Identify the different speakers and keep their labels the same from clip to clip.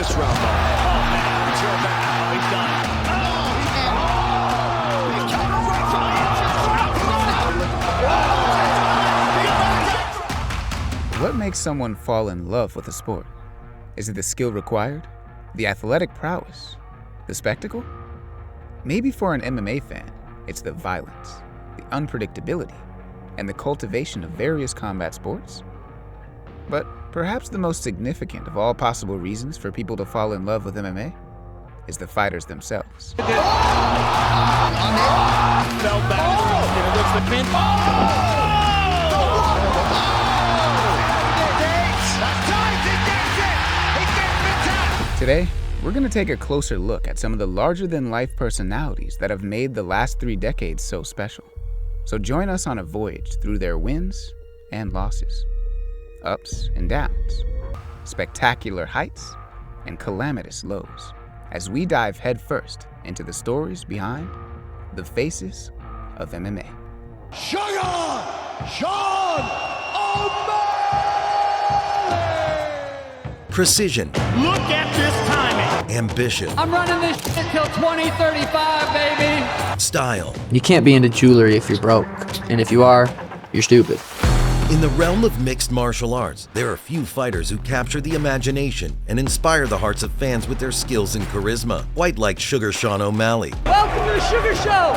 Speaker 1: this round, though. Oh, man, he's going back. Oh, he's done.
Speaker 2: What makes someone fall in love with a sport? Is it the skill required? The athletic prowess? The spectacle? Maybe for an MMA fan, it's the violence, the unpredictability, and the cultivation of various combat sports? But perhaps the most significant of all possible reasons for people to fall in love with MMA is the fighters themselves.
Speaker 1: Fell back. What's the pin?
Speaker 2: Today, we're going to take a closer look at some of the larger-than-life personalities that have made the last 3 decades so special. So join us on a voyage through their wins and losses, ups and downs, spectacular heights, and calamitous lows, as we dive headfirst into the stories behind the faces of MMA.
Speaker 1: SUGA! Sean O'Malley!
Speaker 3: Precision.
Speaker 4: Look at this timing.
Speaker 3: Ambition.
Speaker 4: I'm running this shit till 2035, baby.
Speaker 3: Style.
Speaker 5: You can't be into jewelry if you're broke. And if you are, you're stupid.
Speaker 3: In the realm of mixed martial arts, there are few fighters who capture the imagination and inspire the hearts of fans with their skills and charisma, quite like Sugar Sean O'Malley.
Speaker 4: Welcome to the Sugar Show.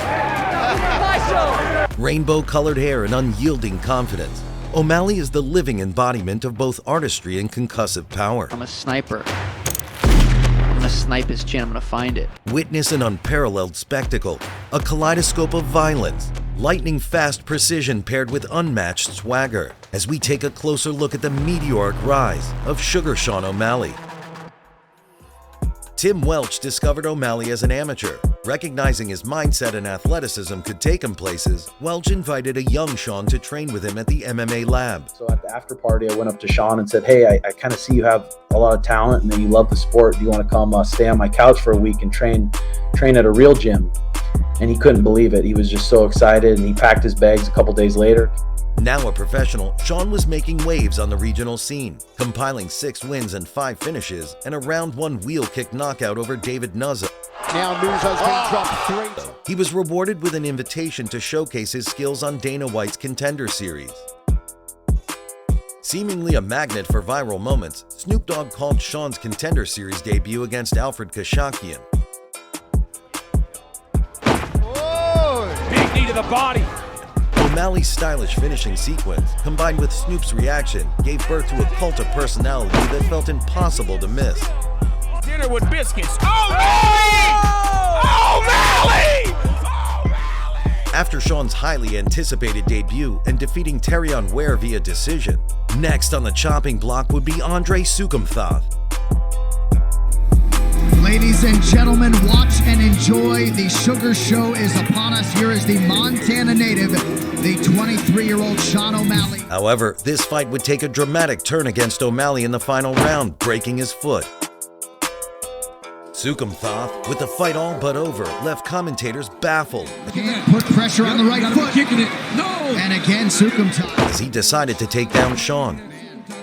Speaker 4: My show.
Speaker 3: Rainbow-colored hair and unyielding confidence, O'Malley is the living embodiment of both artistry and concussive power.
Speaker 5: I'm a sniper. I'm gonna snipe his chin, I'm gonna find it.
Speaker 3: Witness an unparalleled spectacle, a kaleidoscope of violence, lightning-fast precision paired with unmatched swagger, as we take a closer look at the meteoric rise of Sugar Sean O'Malley. Tim Welch discovered O'Malley as an amateur. Recognizing his mindset and athleticism could take him places, Welch invited a young Sean to train with him at the MMA lab.
Speaker 6: So at the after party, I went up to Sean and said, hey, I kind of see you have a lot of talent and that you love the sport. Do you want to come stay on my couch for a week and train at a real gym? And he couldn't believe it. He was just so excited, and he packed his bags a couple days later.
Speaker 3: Now a professional, Sean was making waves on the regional scene, compiling 6 wins and 5 finishes, and a round 1 wheel kick knockout over David Nuzza.
Speaker 1: Now Nuzza's been dropped 3.
Speaker 3: He was rewarded with an invitation to showcase his skills on Dana White's Contender Series. Seemingly a magnet for viral moments, Snoop Dogg called Sean's Contender Series debut against Alfred Kashakian.
Speaker 4: Big knee to the body.
Speaker 3: O'Malley's stylish finishing sequence, combined with Snoop's reaction, gave birth to a cult of personality that felt impossible to miss.
Speaker 4: Dinner with biscuits. O'Malley!
Speaker 3: After Sean's highly anticipated debut and defeating Terrion Ware via decision, next on the chopping block would be Andre Sukumthath.
Speaker 7: Ladies and gentlemen, watch and enjoy. The Sugar Show is upon us. Here is the Montana native, the 23-year-old Sean O'Malley.
Speaker 3: However, this fight would take a dramatic turn against O'Malley in the final round, breaking his foot. Sukumthath, with the fight all but over, left commentators baffled.
Speaker 7: Can't put pressure on the right foot. Kicking it. No! And again, Sukumthath.
Speaker 3: As he decided to take down Sean.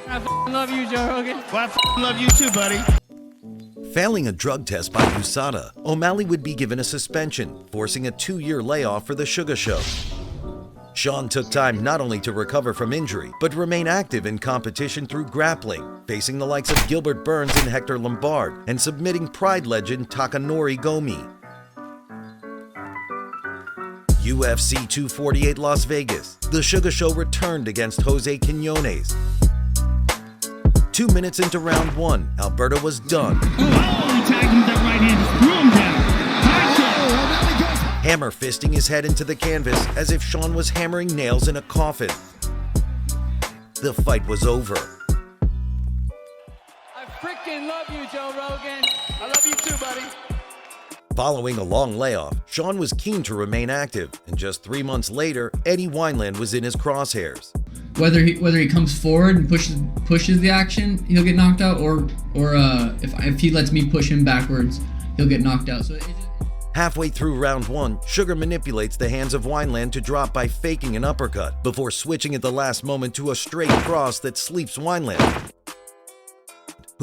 Speaker 4: I love you, Joe Rogan.
Speaker 7: Well, I love you too, buddy.
Speaker 3: Failing a drug test by USADA, O'Malley would be given a suspension, forcing a 2-year layoff for the SUGA show. Sean took time not only to recover from injury, but remain active in competition through grappling, facing the likes of Gilbert Burns and Hector Lombard, and submitting Pride legend Takanori Gomi. UFC 248 Las Vegas, the SUGA show returned against Jose Quinones. 2 minutes into round 1, Alberto was done.
Speaker 7: He tagged him with that right hand. Threw him down.
Speaker 3: Hammer fisting his head into the canvas as if Sean was hammering nails in a coffin. The fight was over.
Speaker 4: I freaking love you, Joe Rogan. I love you too, buddy.
Speaker 3: Following a long layoff, Sean was keen to remain active, and just 3 months later, Eddie Wineland was in his crosshairs.
Speaker 8: Whether he comes forward and pushes the action, he'll get knocked out, or if he lets me push him backwards, he'll get knocked out. So
Speaker 3: Halfway through round 1, Sugar manipulates the hands of Wineland to drop by faking an uppercut, before switching at the last moment to a straight cross that sleeps Wineland,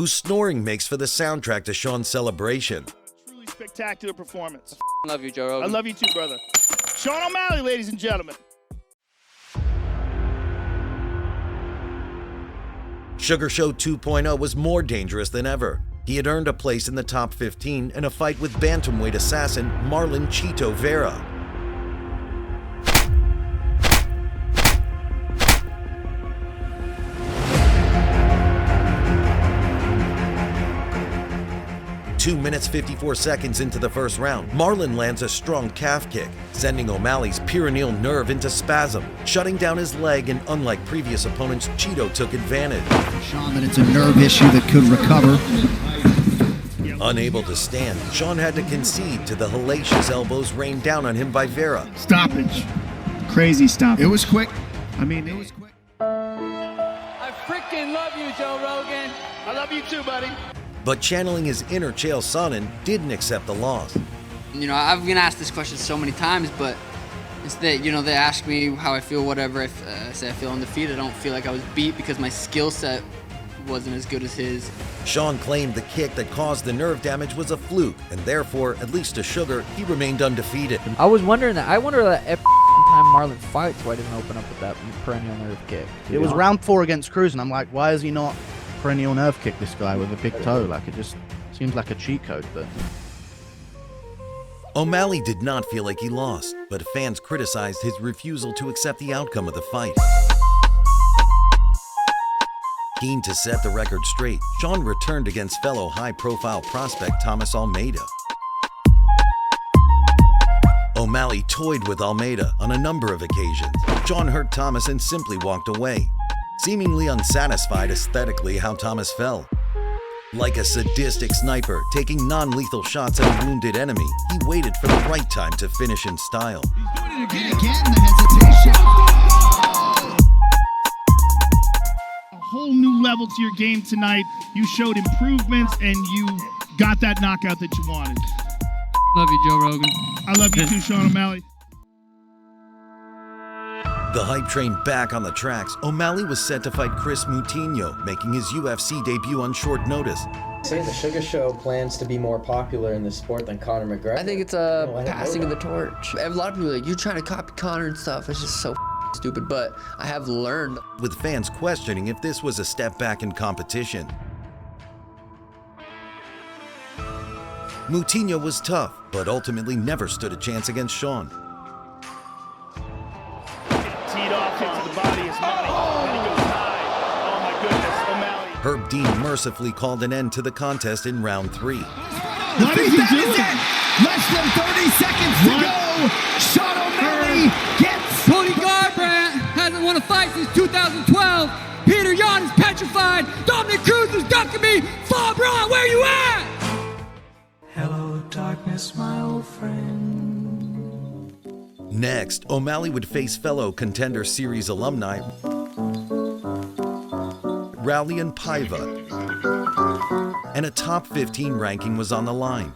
Speaker 3: whose snoring makes for the soundtrack to Sean's celebration.
Speaker 9: Truly spectacular performance.
Speaker 4: I love you, Joe Rogan.
Speaker 9: I love you too, brother. Sean O'Malley, ladies and gentlemen.
Speaker 3: Sugar Show 2.0 was more dangerous than ever. He had earned a place in the top 15 in a fight with bantamweight assassin Marlon Chito Vera. Two minutes 54 seconds into the first round, Marlon lands a strong calf kick, sending O'Malley's peroneal nerve into spasm, shutting down his leg, and unlike previous opponents, Chito took advantage.
Speaker 7: Sean, that it's a nerve issue that could recover.
Speaker 3: Unable to stand, Sean had to concede to the hellacious elbows rained down on him by Vera.
Speaker 9: Stoppage. Crazy stoppage.
Speaker 7: It was quick. I mean, it was quick.
Speaker 4: I freaking love you, Joe Rogan.
Speaker 9: I love you too, buddy.
Speaker 3: But channeling his inner Chael Sonnen didn't accept the loss.
Speaker 5: You know, I've been asked this question so many times, but it's that, you know, they ask me how I feel, whatever. I say I feel undefeated. I don't feel like I was beat because my skill set wasn't as good as his.
Speaker 3: Sean claimed the kick that caused the nerve damage was a fluke, and therefore, at least to Sugar, he remained undefeated.
Speaker 10: I was wondering that. I wonder that every time Marlon fights, why didn't open up with that perennial nerve kick.
Speaker 11: It was round 4 against Cruz, and I'm like, why is he not perennial nerve kick this guy with a big toe? Like, it just seems like a cheat code. But
Speaker 3: O'Malley did not feel like he lost, but fans criticized his refusal to accept the outcome of the fight. Keen to set the record straight, Sean returned against fellow high-profile prospect Thomas Almeida. O'Malley toyed with Almeida on a number of occasions. Sean hurt Thomas and simply walked away, seemingly unsatisfied aesthetically how Thomas fell. Like a sadistic sniper taking non-lethal shots at a wounded enemy, he waited for the right time to finish in style.
Speaker 7: And again, the hesitation.
Speaker 9: A whole new level to your game tonight. You showed improvements and you got that knockout that you wanted.
Speaker 8: Love you, Joe Rogan.
Speaker 9: I love you too, Sean O'Malley.
Speaker 3: The hype train back on the tracks, O'Malley was set to fight Chris Moutinho, making his UFC debut on short notice.
Speaker 6: Say the Sugar Show plans to be more popular in the sport than Conor McGregor.
Speaker 5: I think it's a passing of the torch. A lot of people are like, you're trying to copy Conor and stuff. It's just so stupid, but I have learned.
Speaker 3: With fans questioning if this was a step back in competition. Moutinho was tough, but ultimately never stood a chance against Sean.
Speaker 9: Teed off into the body is money. And he goes high. Oh my goodness, O'Malley.
Speaker 3: Herb Dean mercifully called an end to the contest in round 3.
Speaker 9: What is he doing?
Speaker 7: Less than 30 seconds to go. Sean O'Malley gets
Speaker 8: Cody Garbrandt hasn't won a fight since 2012. Peter Yan is petrified. Dominic Cruz is ducking me. Bob Braun, where you at?
Speaker 12: Hello, darkness, my old friend.
Speaker 3: Next, O'Malley would face fellow Contender Series alumni Raulian Paiva, and a top 15 ranking was on the line.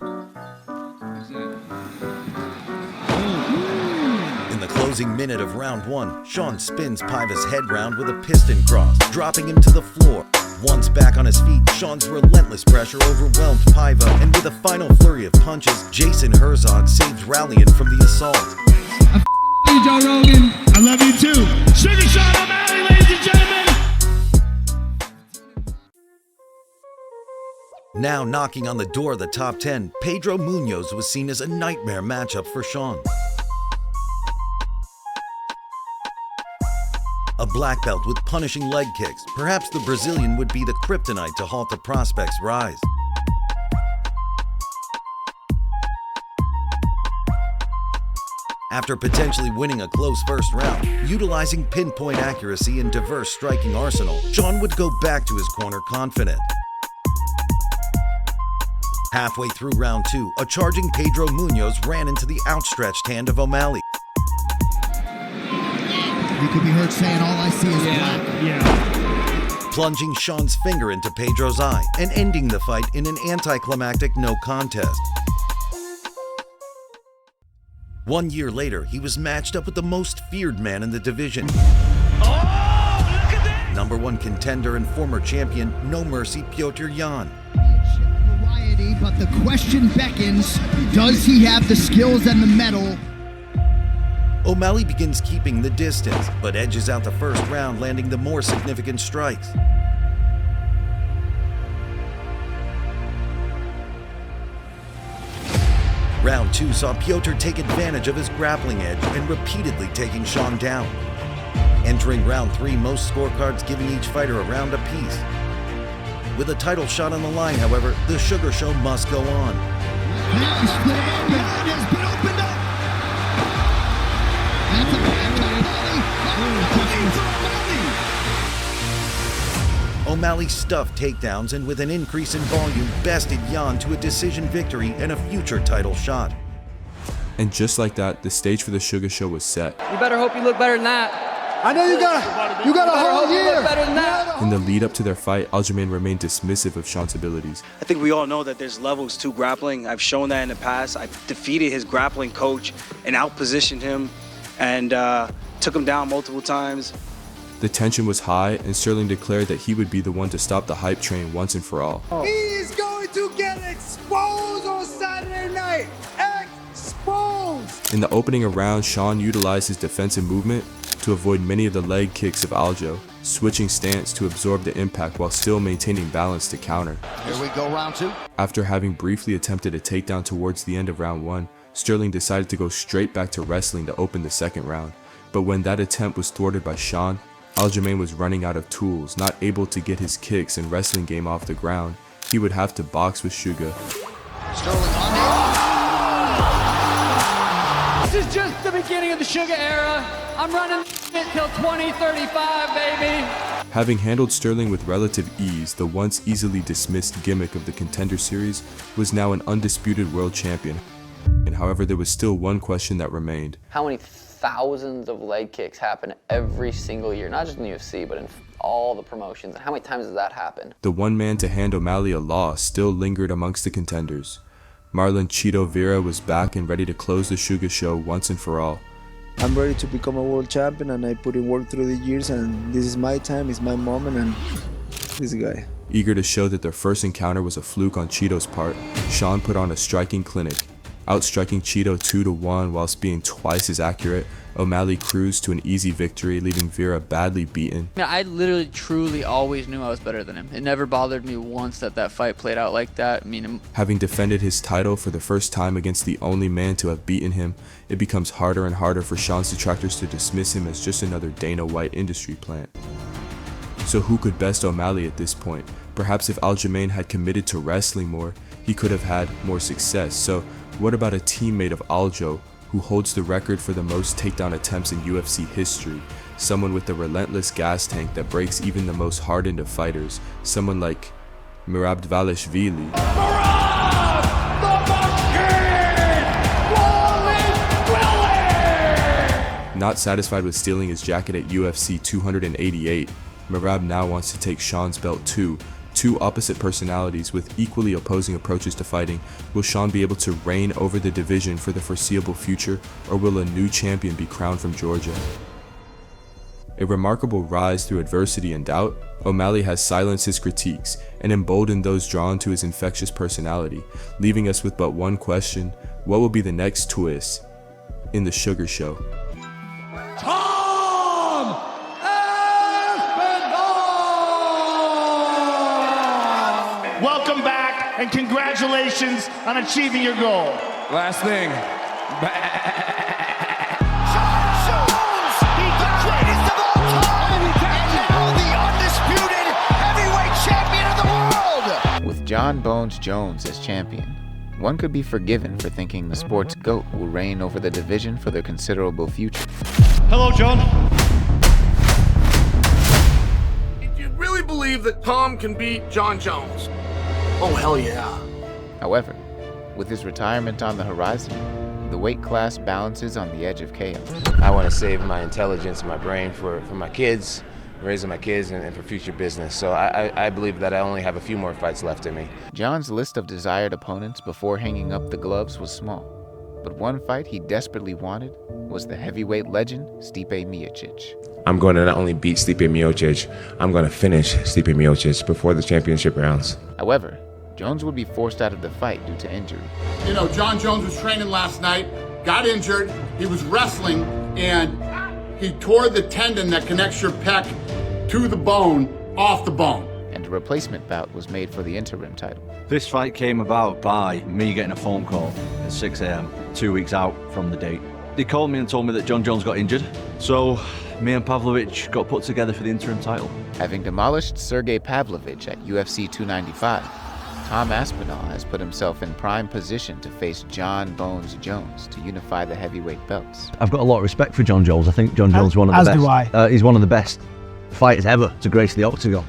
Speaker 3: In the closing minute of round 1, Sean spins Paiva's head round with a piston cross, dropping him to the floor. Once back on his feet, Sean's relentless pressure overwhelmed Paiva, and with a final flurry of punches, Jason Herzog saved Raulian from the assault.
Speaker 8: I love you, Joe Rogan.
Speaker 9: I love you too. Sugar Sean O'Malley, ladies and gentlemen.
Speaker 3: Now knocking on the door of the top 10, Pedro Munoz was seen as a nightmare matchup for Sean. A black belt with punishing leg kicks, perhaps the Brazilian would be the kryptonite to halt the prospect's rise. After potentially winning a close first round, utilizing pinpoint accuracy and diverse striking arsenal, Sean would go back to his corner confident. Halfway through round 2, a charging Pedro Munoz ran into the outstretched hand of O'Malley.
Speaker 7: You could be heard saying, all I see is black.
Speaker 9: Yeah.
Speaker 3: Plunging Sean's finger into Pedro's eye and ending the fight in an anticlimactic no contest. 1 year later, he was matched up with the most feared man in the division.
Speaker 9: Oh, look at that!
Speaker 3: #1 contender and former champion No Mercy Petr Yan.
Speaker 7: Variety, but the question beckons, does he have the skills and the mettle?
Speaker 3: O'Malley begins keeping the distance, but edges out the first round, landing the more significant strikes. Round 2 saw Petr take advantage of his grappling edge and repeatedly taking Sean down. Entering round 3, most scorecards giving each fighter a round apiece. With a title shot on the line, however, the Sugar Show must go on. O'Malley stuffed takedowns and with an increase in volume, bested Yan to a decision victory and a future title shot.
Speaker 13: And just like that, the stage for the Sugar Show was set.
Speaker 5: You better hope you look better than that.
Speaker 1: I know you got a whole year.
Speaker 5: Better than that.
Speaker 13: In the lead up to their fight, Aljamain remained dismissive of Sean's abilities.
Speaker 14: I think we all know that there's levels to grappling. I've shown that in the past. I defeated his grappling coach and outpositioned him and took him down multiple times.
Speaker 13: The tension was high, and Sterling declared that he would be the one to stop the hype train once and for all.
Speaker 1: He is going to get exposed on Saturday night. Exposed.
Speaker 13: In the opening round, Sean utilized his defensive movement to avoid many of the leg kicks of Aljo, switching stance to absorb the impact while still maintaining balance to counter.
Speaker 1: Here we go, round 2.
Speaker 13: After having briefly attempted a takedown towards the end of round 1, Sterling decided to go straight back to wrestling to open the second round. But when that attempt was thwarted by Sean, Aljamain was running out of tools, not able to get his kicks and wrestling game off the ground. He would have to box with SUGA.
Speaker 1: Sterling on
Speaker 4: This is just the beginning of the SUGA era. I'm running it till 2035, baby.
Speaker 13: Having handled Sterling with relative ease, the once easily dismissed gimmick of the Contender Series was now an undisputed world champion. And however, there was still one question that remained.
Speaker 5: How many thousands of leg kicks happen every single year, not just in the UFC, but in all the promotions? And how many times does that happen?
Speaker 13: The one man to hand O'Malley a loss still lingered amongst the contenders. Marlon Cheeto Vera was back and ready to close the SUGA Show once and for all.
Speaker 15: I'm ready to become a world champion, and I put in work through the years, and this is my time, it's my moment, and this guy.
Speaker 13: Eager to show that their first encounter was a fluke on Cheeto's part, Sean put on a striking clinic. Outstriking Cheeto 2-1 whilst being twice as accurate, O'Malley cruised to an easy victory, leaving Vera badly beaten.
Speaker 5: I literally, truly always knew I was better than him. It never bothered me once that fight played out like that.
Speaker 13: Having defended his title for the first time against the only man to have beaten him, it becomes harder and harder for Sean's detractors to dismiss him as just another Dana White industry plant. So who could best O'Malley at this point? Perhaps if Aljamain had committed to wrestling more, he could have had more success. So what about a teammate of Aljo, who holds the record for the most takedown attempts in UFC history? Someone with a relentless gas tank that breaks even the most hardened of fighters. Someone like Merab Dvalishvili. Not satisfied with stealing his jacket at UFC 288, Merab now wants to take Sean's belt too. Two opposite personalities with equally opposing approaches to fighting. Will Sean be able to reign over the division for the foreseeable future, or will a new champion be crowned from Georgia? A remarkable rise through adversity and doubt, O'Malley has silenced his critiques and emboldened those drawn to his infectious personality, leaving us with but one question: what will be the next twist in the SUGA Show?
Speaker 9: Welcome back, and congratulations on achieving your goal.
Speaker 16: Last thing.
Speaker 2: With John Bones Jones as champion, one could be forgiven for thinking the sport's GOAT will reign over the division for the considerable future.
Speaker 9: Hello, John.
Speaker 16: Do you really believe that Tom can beat John Jones? Oh, hell yeah.
Speaker 2: However, with his retirement on the horizon, the weight class balances on the edge of chaos.
Speaker 17: I want to save my intelligence and my brain for my kids, raising my kids, and for future business. So I believe that I only have a few more fights left in me.
Speaker 2: John's list of desired opponents before hanging up the gloves was small. But one fight he desperately wanted was the heavyweight legend Stipe Miocic.
Speaker 17: I'm going to not only beat Stipe Miocic, I'm going to finish Stipe Miocic before the championship rounds.
Speaker 2: However, Jones would be forced out of the fight due to injury.
Speaker 16: You know, Jon Jones was training last night, got injured, he was wrestling, and he tore the tendon that connects your pec to the bone, off the bone.
Speaker 2: And a replacement bout was made for the interim title.
Speaker 18: This fight came about by me getting a phone call at 6 a.m., 2 weeks out from the date. They called me and told me that Jon Jones got injured, so me and Pavlovich got put together for the interim title.
Speaker 2: Having demolished Sergey Pavlovich at UFC 295, Tom Aspinall has put himself in prime position to face Jon Bones Jones to unify the heavyweight belts.
Speaker 19: I've got a lot of respect for Jon Jones. I think Jon Jones is one of the best.
Speaker 1: As do I.
Speaker 19: He's one of the best fighters ever to grace the octagon.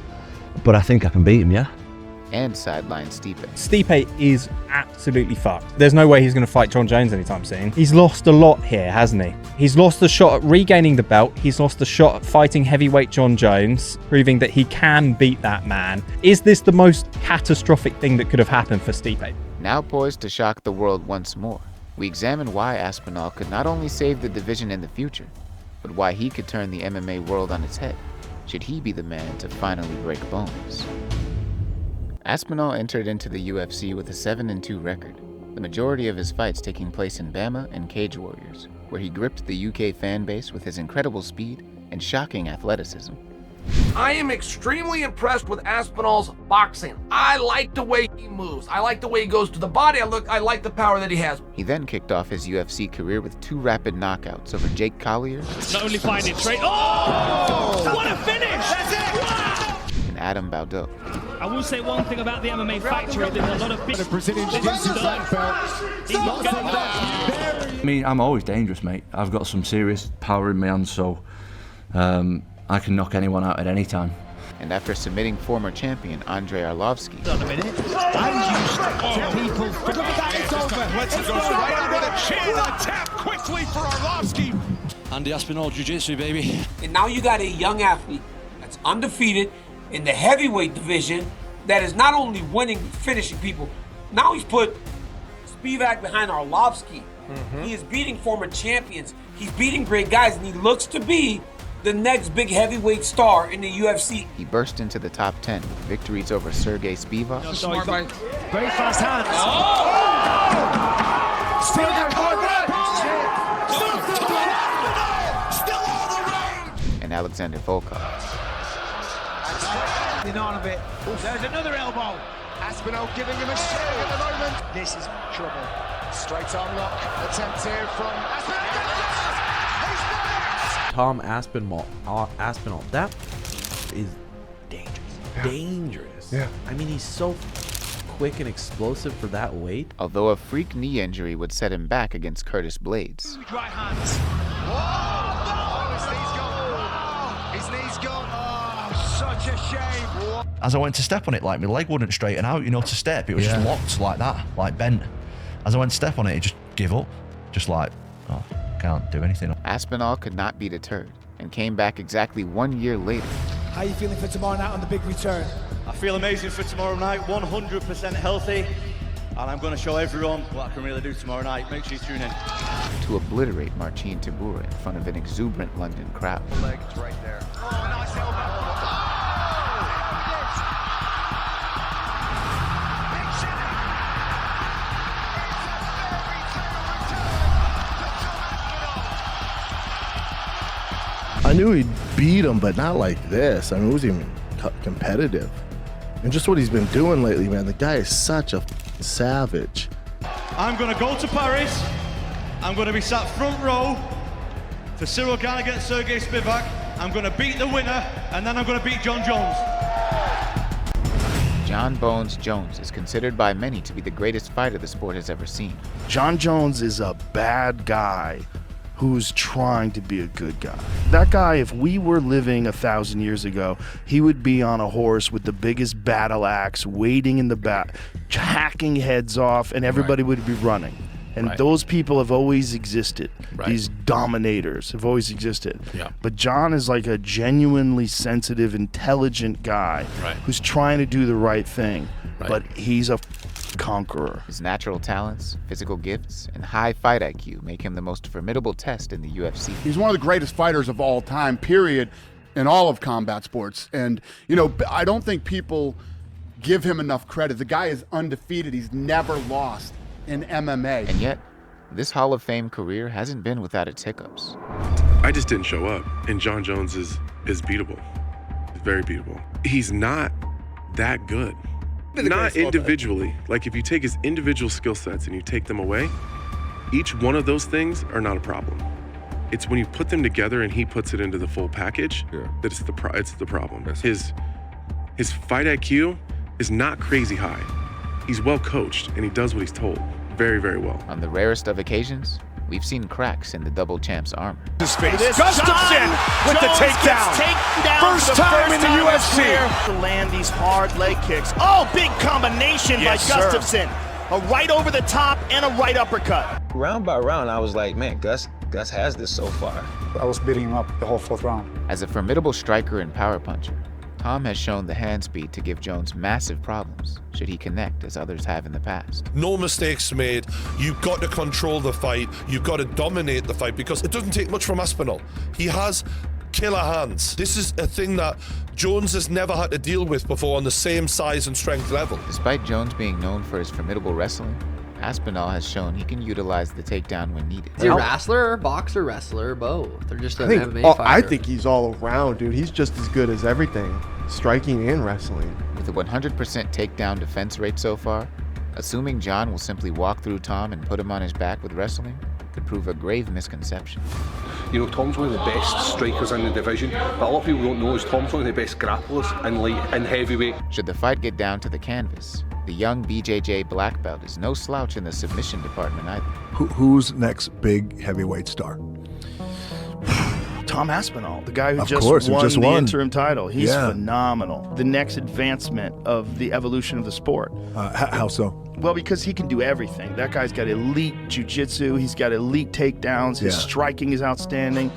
Speaker 19: But I think I can beat him, yeah?
Speaker 2: And sideline Stipe.
Speaker 20: Stipe is absolutely fucked. There's no way he's going to fight Jon Jones anytime soon. He's lost a lot here, hasn't he? He's lost the shot at regaining the belt. He's lost the shot at fighting heavyweight Jon Jones, proving that he can beat that man. Is this the most catastrophic thing that could have happened for Stipe?
Speaker 2: Now poised to shock the world once more, we examine why Aspinall could not only save the division in the future, but why he could turn the MMA world on its head, should he be the man to finally break bones. Aspinall entered into the UFC with a 7-2 record, the majority of his fights taking place in Bama and Cage Warriors, where he gripped the UK fan base with his incredible speed and shocking athleticism.
Speaker 16: I am extremely impressed with Aspinall's boxing. I like the way he moves. I like the way he goes to the body. I like the power that he has.
Speaker 2: He then kicked off his UFC career with 2 rapid knockouts over Jake Collier.
Speaker 21: Not only finding straight. Oh! What a finish! That's it! Wow!
Speaker 2: And Adam Baldo.
Speaker 21: I will say one thing about the MMA factory. There's a lot of big
Speaker 7: Brazilian Jiu-Jitsu black belt.
Speaker 18: I mean, I'm always dangerous, mate. I've got some serious power in my hands, so I can knock anyone out at any time.
Speaker 2: And after submitting former champion Andrei Arlovsky,
Speaker 7: On a minute. I'm used to people. Look at that, it's over.
Speaker 21: Let's go right under the chin. A tap quickly for Arlovsky.
Speaker 18: Andy Aspinall Jiu-Jitsu, baby.
Speaker 22: And now you got a young athlete that's undefeated in the heavyweight division that is not only winning, finishing people, now he's put Spivak behind Arlovsky. He is beating former champions. He's beating great guys, and he looks to be the next big heavyweight star in the UFC.
Speaker 2: he burst into the top 10 with victories over Sergey Spivak,
Speaker 21: Very fast hands.
Speaker 2: and Alexander Volkov.
Speaker 1: On a bit. There's another elbow. Aspinall giving him a shake at the moment. This is trouble. Straight on lock. Attempt here from Aspinall.
Speaker 23: Tom Aspinall, that is dangerous. Dangerous.
Speaker 1: Yeah.
Speaker 23: I mean, he's so quick and explosive for that weight.
Speaker 2: Although a freak knee injury would set him back against Curtis Blades.
Speaker 1: Right hands. Whoa! His knee's gone. Oh, such a shame.
Speaker 11: As I went to step on it, like my leg wouldn't straighten out, you know, to step. It was just locked like that, like bent. As I went to step on it, it just gave up. Just like, oh, can't do anything.
Speaker 2: Aspinall could not be deterred and came back exactly 1 year later.
Speaker 1: How are you feeling for tomorrow night on the big return?
Speaker 18: I feel amazing for tomorrow night, 100% healthy, and I'm going to show everyone what I can really do tomorrow night. Make sure you tune in.
Speaker 2: To obliterate Marcin Tybura in front of an exuberant London crowd.
Speaker 1: Legs right there. Oh, nice elbow.
Speaker 24: I knew he'd beat him, but not like this. I mean, it was even competitive. And just what he's been doing lately, man, the guy is such a savage.
Speaker 18: I'm going to go to Paris. I'm going to be sat front row for Cyril Gane against Sergey Spivak. I'm going to beat the winner, and then I'm going to beat Jon Jones.
Speaker 2: Jon Bones Jones is considered by many to be the greatest fighter the sport has ever seen.
Speaker 24: Jon Jones is a bad guy who's trying to be a good guy. That guy, if we were living 1,000 years ago, he would be on a horse with the biggest battle axe, waiting in the back, hacking heads off, and everybody would be running. And those people have always existed. These dominators have always existed. But Jon is like a genuinely sensitive, intelligent guy who's trying to do the right thing. But he's a conqueror.
Speaker 2: His natural talents, physical gifts, and high fight IQ make him the most formidable test in the UFC.
Speaker 16: He's one of the greatest fighters of all time, period, in all of combat sports. And, you know, I don't think people give him enough credit. The guy is undefeated. He's never lost in MMA.
Speaker 2: And yet, this Hall of Fame career hasn't been without its hiccups.
Speaker 6: I just didn't show up, and Jon Jones is beatable. He's very beatable. He's not that good. Not individually. Like, if you take his individual skill sets and you take them away, each one of those things are not a problem. It's when you put them together and he puts it into the full package that it's the problem. His fight IQ is not crazy high. He's well coached and he does what he's told very, very well.
Speaker 2: On the rarest of occasions, we've seen cracks in the double champ's armor.
Speaker 21: His face. Gustafsson with the takedown. First time in the UFC. To land these hard leg kicks. Oh, big combination by Gustafsson. A right over the top and a right uppercut.
Speaker 8: Round by round, I was like, man, Gus has this so far.
Speaker 10: I was beating him up the whole 4th round.
Speaker 2: As a formidable striker and power puncher, Tom has shown the hand speed to give Jones massive problems should he connect as others have in the past.
Speaker 12: No mistakes made. You've got to control the fight. You've got to dominate the fight because it doesn't take much from Aspinall. He has killer hands. This is a thing that Jones has never had to deal with before on the same size and strength level.
Speaker 2: Despite Jones being known for his formidable wrestling, Aspinall has shown he can utilize the takedown when needed.
Speaker 5: Is he a wrestler, boxer, wrestler, both? They're just an MMA fighter.
Speaker 25: I think he's all around, dude. He's just as good as everything, striking and wrestling.
Speaker 2: With a 100% takedown defense rate so far, assuming Jon will simply walk through Tom and put him on his back with wrestling could prove a grave misconception.
Speaker 26: You know, Tom's one of the best strikers in the division, but a lot of people don't know is Tom's one of the best grapplers in heavyweight.
Speaker 2: Should the fight get down to the canvas, the young BJJ black belt is no slouch in the submission department either.
Speaker 27: Who's next big heavyweight star?
Speaker 24: Tom Aspinall, the guy who
Speaker 27: Of
Speaker 24: just
Speaker 27: course,
Speaker 24: won
Speaker 27: just
Speaker 24: the
Speaker 27: won.
Speaker 24: interim title. He's
Speaker 27: Yeah.
Speaker 24: phenomenal. The next advancement of the evolution of the sport.
Speaker 27: How so?
Speaker 24: Well, because he can do everything. That guy's got elite jiu-jitsu. He's got elite takedowns. His
Speaker 27: Yeah.
Speaker 24: striking is outstanding.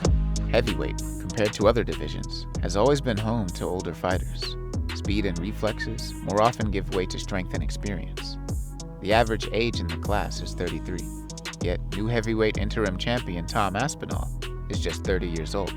Speaker 2: Heavyweight, compared to other divisions, has always been home to older fighters. Speed and reflexes more often give way to strength and experience. The average age in the class is 33, yet new heavyweight interim champion Tom Aspinall is just 30 years old.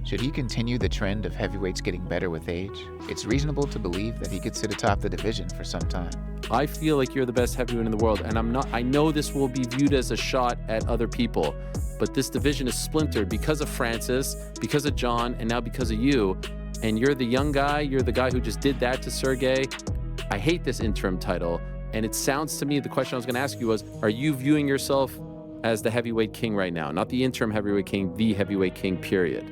Speaker 2: Should he continue the trend of heavyweights getting better with age, it's reasonable to believe that he could sit atop the division for some time.
Speaker 28: I feel like you're the best heavyweight in the world, and I know this will be viewed as a shot at other people, but this division is splintered because of Francis, because of Jon, and now because of you. And you're the young guy, you're the guy who just did that to Sergey. I hate this interim title, and it sounds to me, the question I was gonna ask you was, are you viewing yourself as the heavyweight king right now? Not the interim heavyweight king, the heavyweight king, period.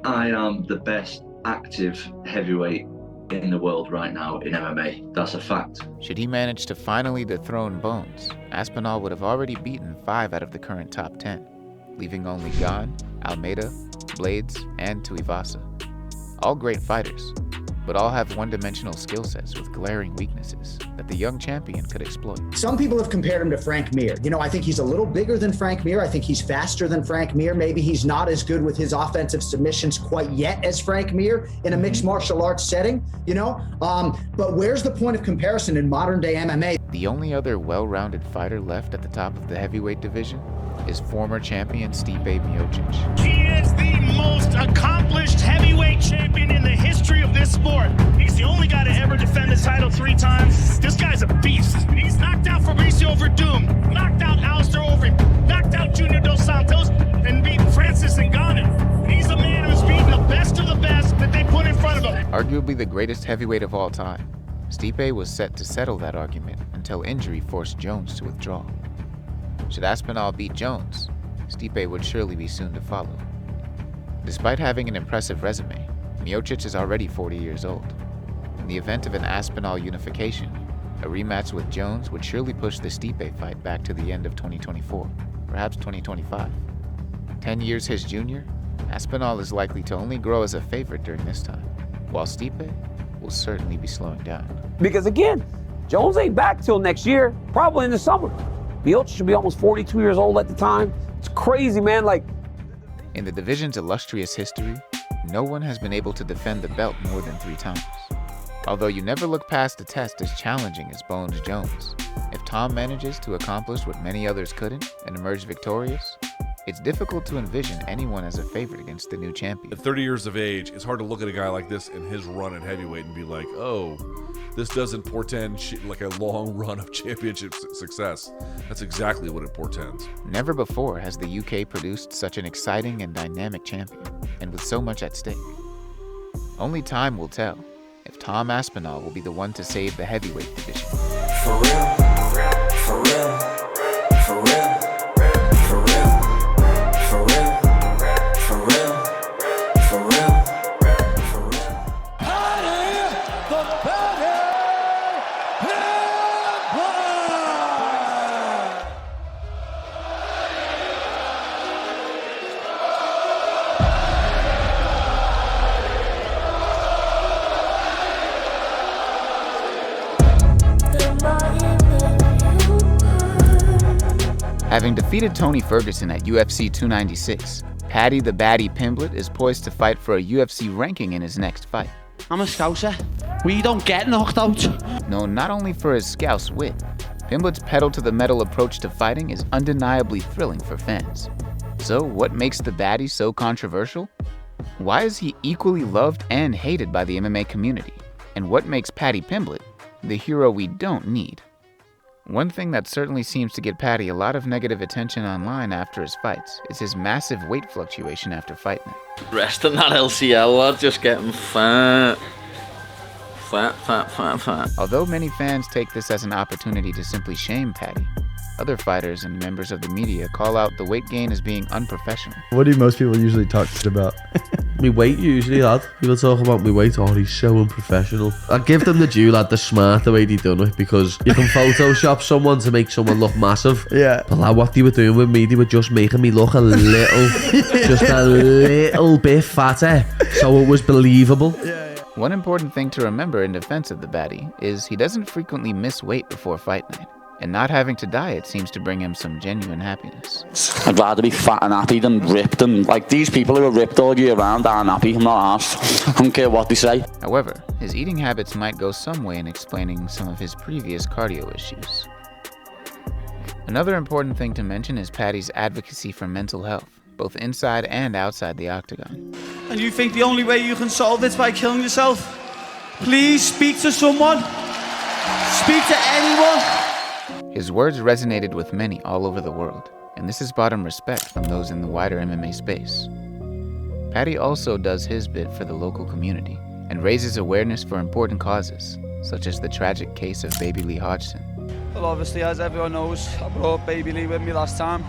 Speaker 29: I am the best active heavyweight in the world right now in MMA. That's a fact.
Speaker 2: Should he manage to finally dethrone Bones, Aspinall would have already beaten 5 out of the current top 10, leaving only Gane, Almeida, Blades, and Tuivasa. All great fighters, but all have one-dimensional skill sets with glaring weaknesses that the young champion could exploit.
Speaker 30: Some people have compared him to Frank Mir. You know, I think he's a little bigger than Frank Mir. I think he's faster than Frank Mir. Maybe he's not as good with his offensive submissions quite yet as Frank Mir in a mixed martial arts setting, you know? But where's the point of comparison in modern day MMA?
Speaker 2: The only other well-rounded fighter left at the top of the heavyweight division is former champion Stipe Miocic.
Speaker 21: He is the most accomplished heavyweight champion in the history of this sport. He's the only guy to ever defend the title 3 times. This guy's a beast. He's knocked out Fabricio Verdum, knocked out Alistair Overeem, knocked out Junior Dos Santos, and beat Francis Ngannou. He's a man who's beaten the best of the best that they put in front of him.
Speaker 2: Arguably the greatest heavyweight of all time, Stipe was set to settle that argument until injury forced Jones to withdraw. Should Aspinall beat Jones, Stipe would surely be soon to follow. Despite having an impressive resume, Miocic is already 40 years old. In the event of an Aspinall unification, a rematch with Jones would surely push the Stipe fight back to the end of 2024, perhaps 2025. 10 years his junior, Aspinall is likely to only grow as a favorite during this time, while Stipe will certainly be slowing down.
Speaker 22: Because again, Jones ain't back till next year, probably in the summer. Miocic should be almost 42 years old at the time. It's crazy, man. Like,
Speaker 2: in the division's illustrious history, no one has been able to defend the belt more than 3 times. Although you never look past a test as challenging as Bones Jones, if Tom manages to accomplish what many others couldn't and emerge victorious, it's difficult to envision anyone as a favorite against the new champion.
Speaker 3: At 30 years of age, it's hard to look at a guy like this in his run at heavyweight and be like, oh, this doesn't portend like a long run of championship success. That's exactly what it portends.
Speaker 2: Never before has the UK produced such an exciting and dynamic champion, and with so much at stake. Only time will tell if Tom Aspinall will be the one to save the heavyweight division.
Speaker 4: For real, for real, for real.
Speaker 2: Having defeated Tony Ferguson at UFC 296, Paddy the Baddy Pimblett is poised to fight for a UFC ranking in his next fight.
Speaker 7: I'm a Scouser. We don't get knocked out.
Speaker 2: Known not only for his Scouse wit, Pimblett's pedal-to-the-metal approach to fighting is undeniably thrilling for fans. So what makes the Baddy so controversial? Why is he equally loved and hated by the MMA community? And what makes Paddy Pimblett the hero we don't need? One thing that certainly seems to get Paddy a lot of negative attention online after his fights is his massive weight fluctuation after fighting.
Speaker 9: Resting that LCL lad, just getting fat.
Speaker 2: Although many fans take this as an opportunity to simply shame Paddy, other fighters and members of the media call out the weight gain as being unprofessional.
Speaker 13: What do most people usually talk about?
Speaker 23: Me weight usually, lad. People talk about me weight. Oh, he's so unprofessional. I give them the due, lad. They're smart the way they done it, because you can Photoshop someone to make someone look massive.
Speaker 13: Yeah.
Speaker 23: But lad, what they were doing with me, they were just making me look a little, just a little bit fatter, so it was believable.
Speaker 2: One important thing to remember in defense of the Baddy is he doesn't frequently miss weight before fight night, and not having to diet seems to bring him some genuine happiness.
Speaker 7: I'd rather be fat and happy than ripped, and like these people who are ripped all year round aren't happy. I'm not arsed. I don't care what they say.
Speaker 2: However, his eating habits might go some way in explaining some of his previous cardio issues. Another important thing to mention is Paddy's advocacy for mental health, both inside and outside the octagon.
Speaker 7: And you think the only way you can solve this by killing yourself? Please speak to someone. Speak to anyone.
Speaker 2: His words resonated with many all over the world, and this has brought him respect from those in the wider MMA space. Paddy also does his bit for the local community and raises awareness for important causes, such as the tragic case of Baby Lee Hodgson.
Speaker 7: Well, obviously, as everyone knows, I brought Baby Lee with me last time.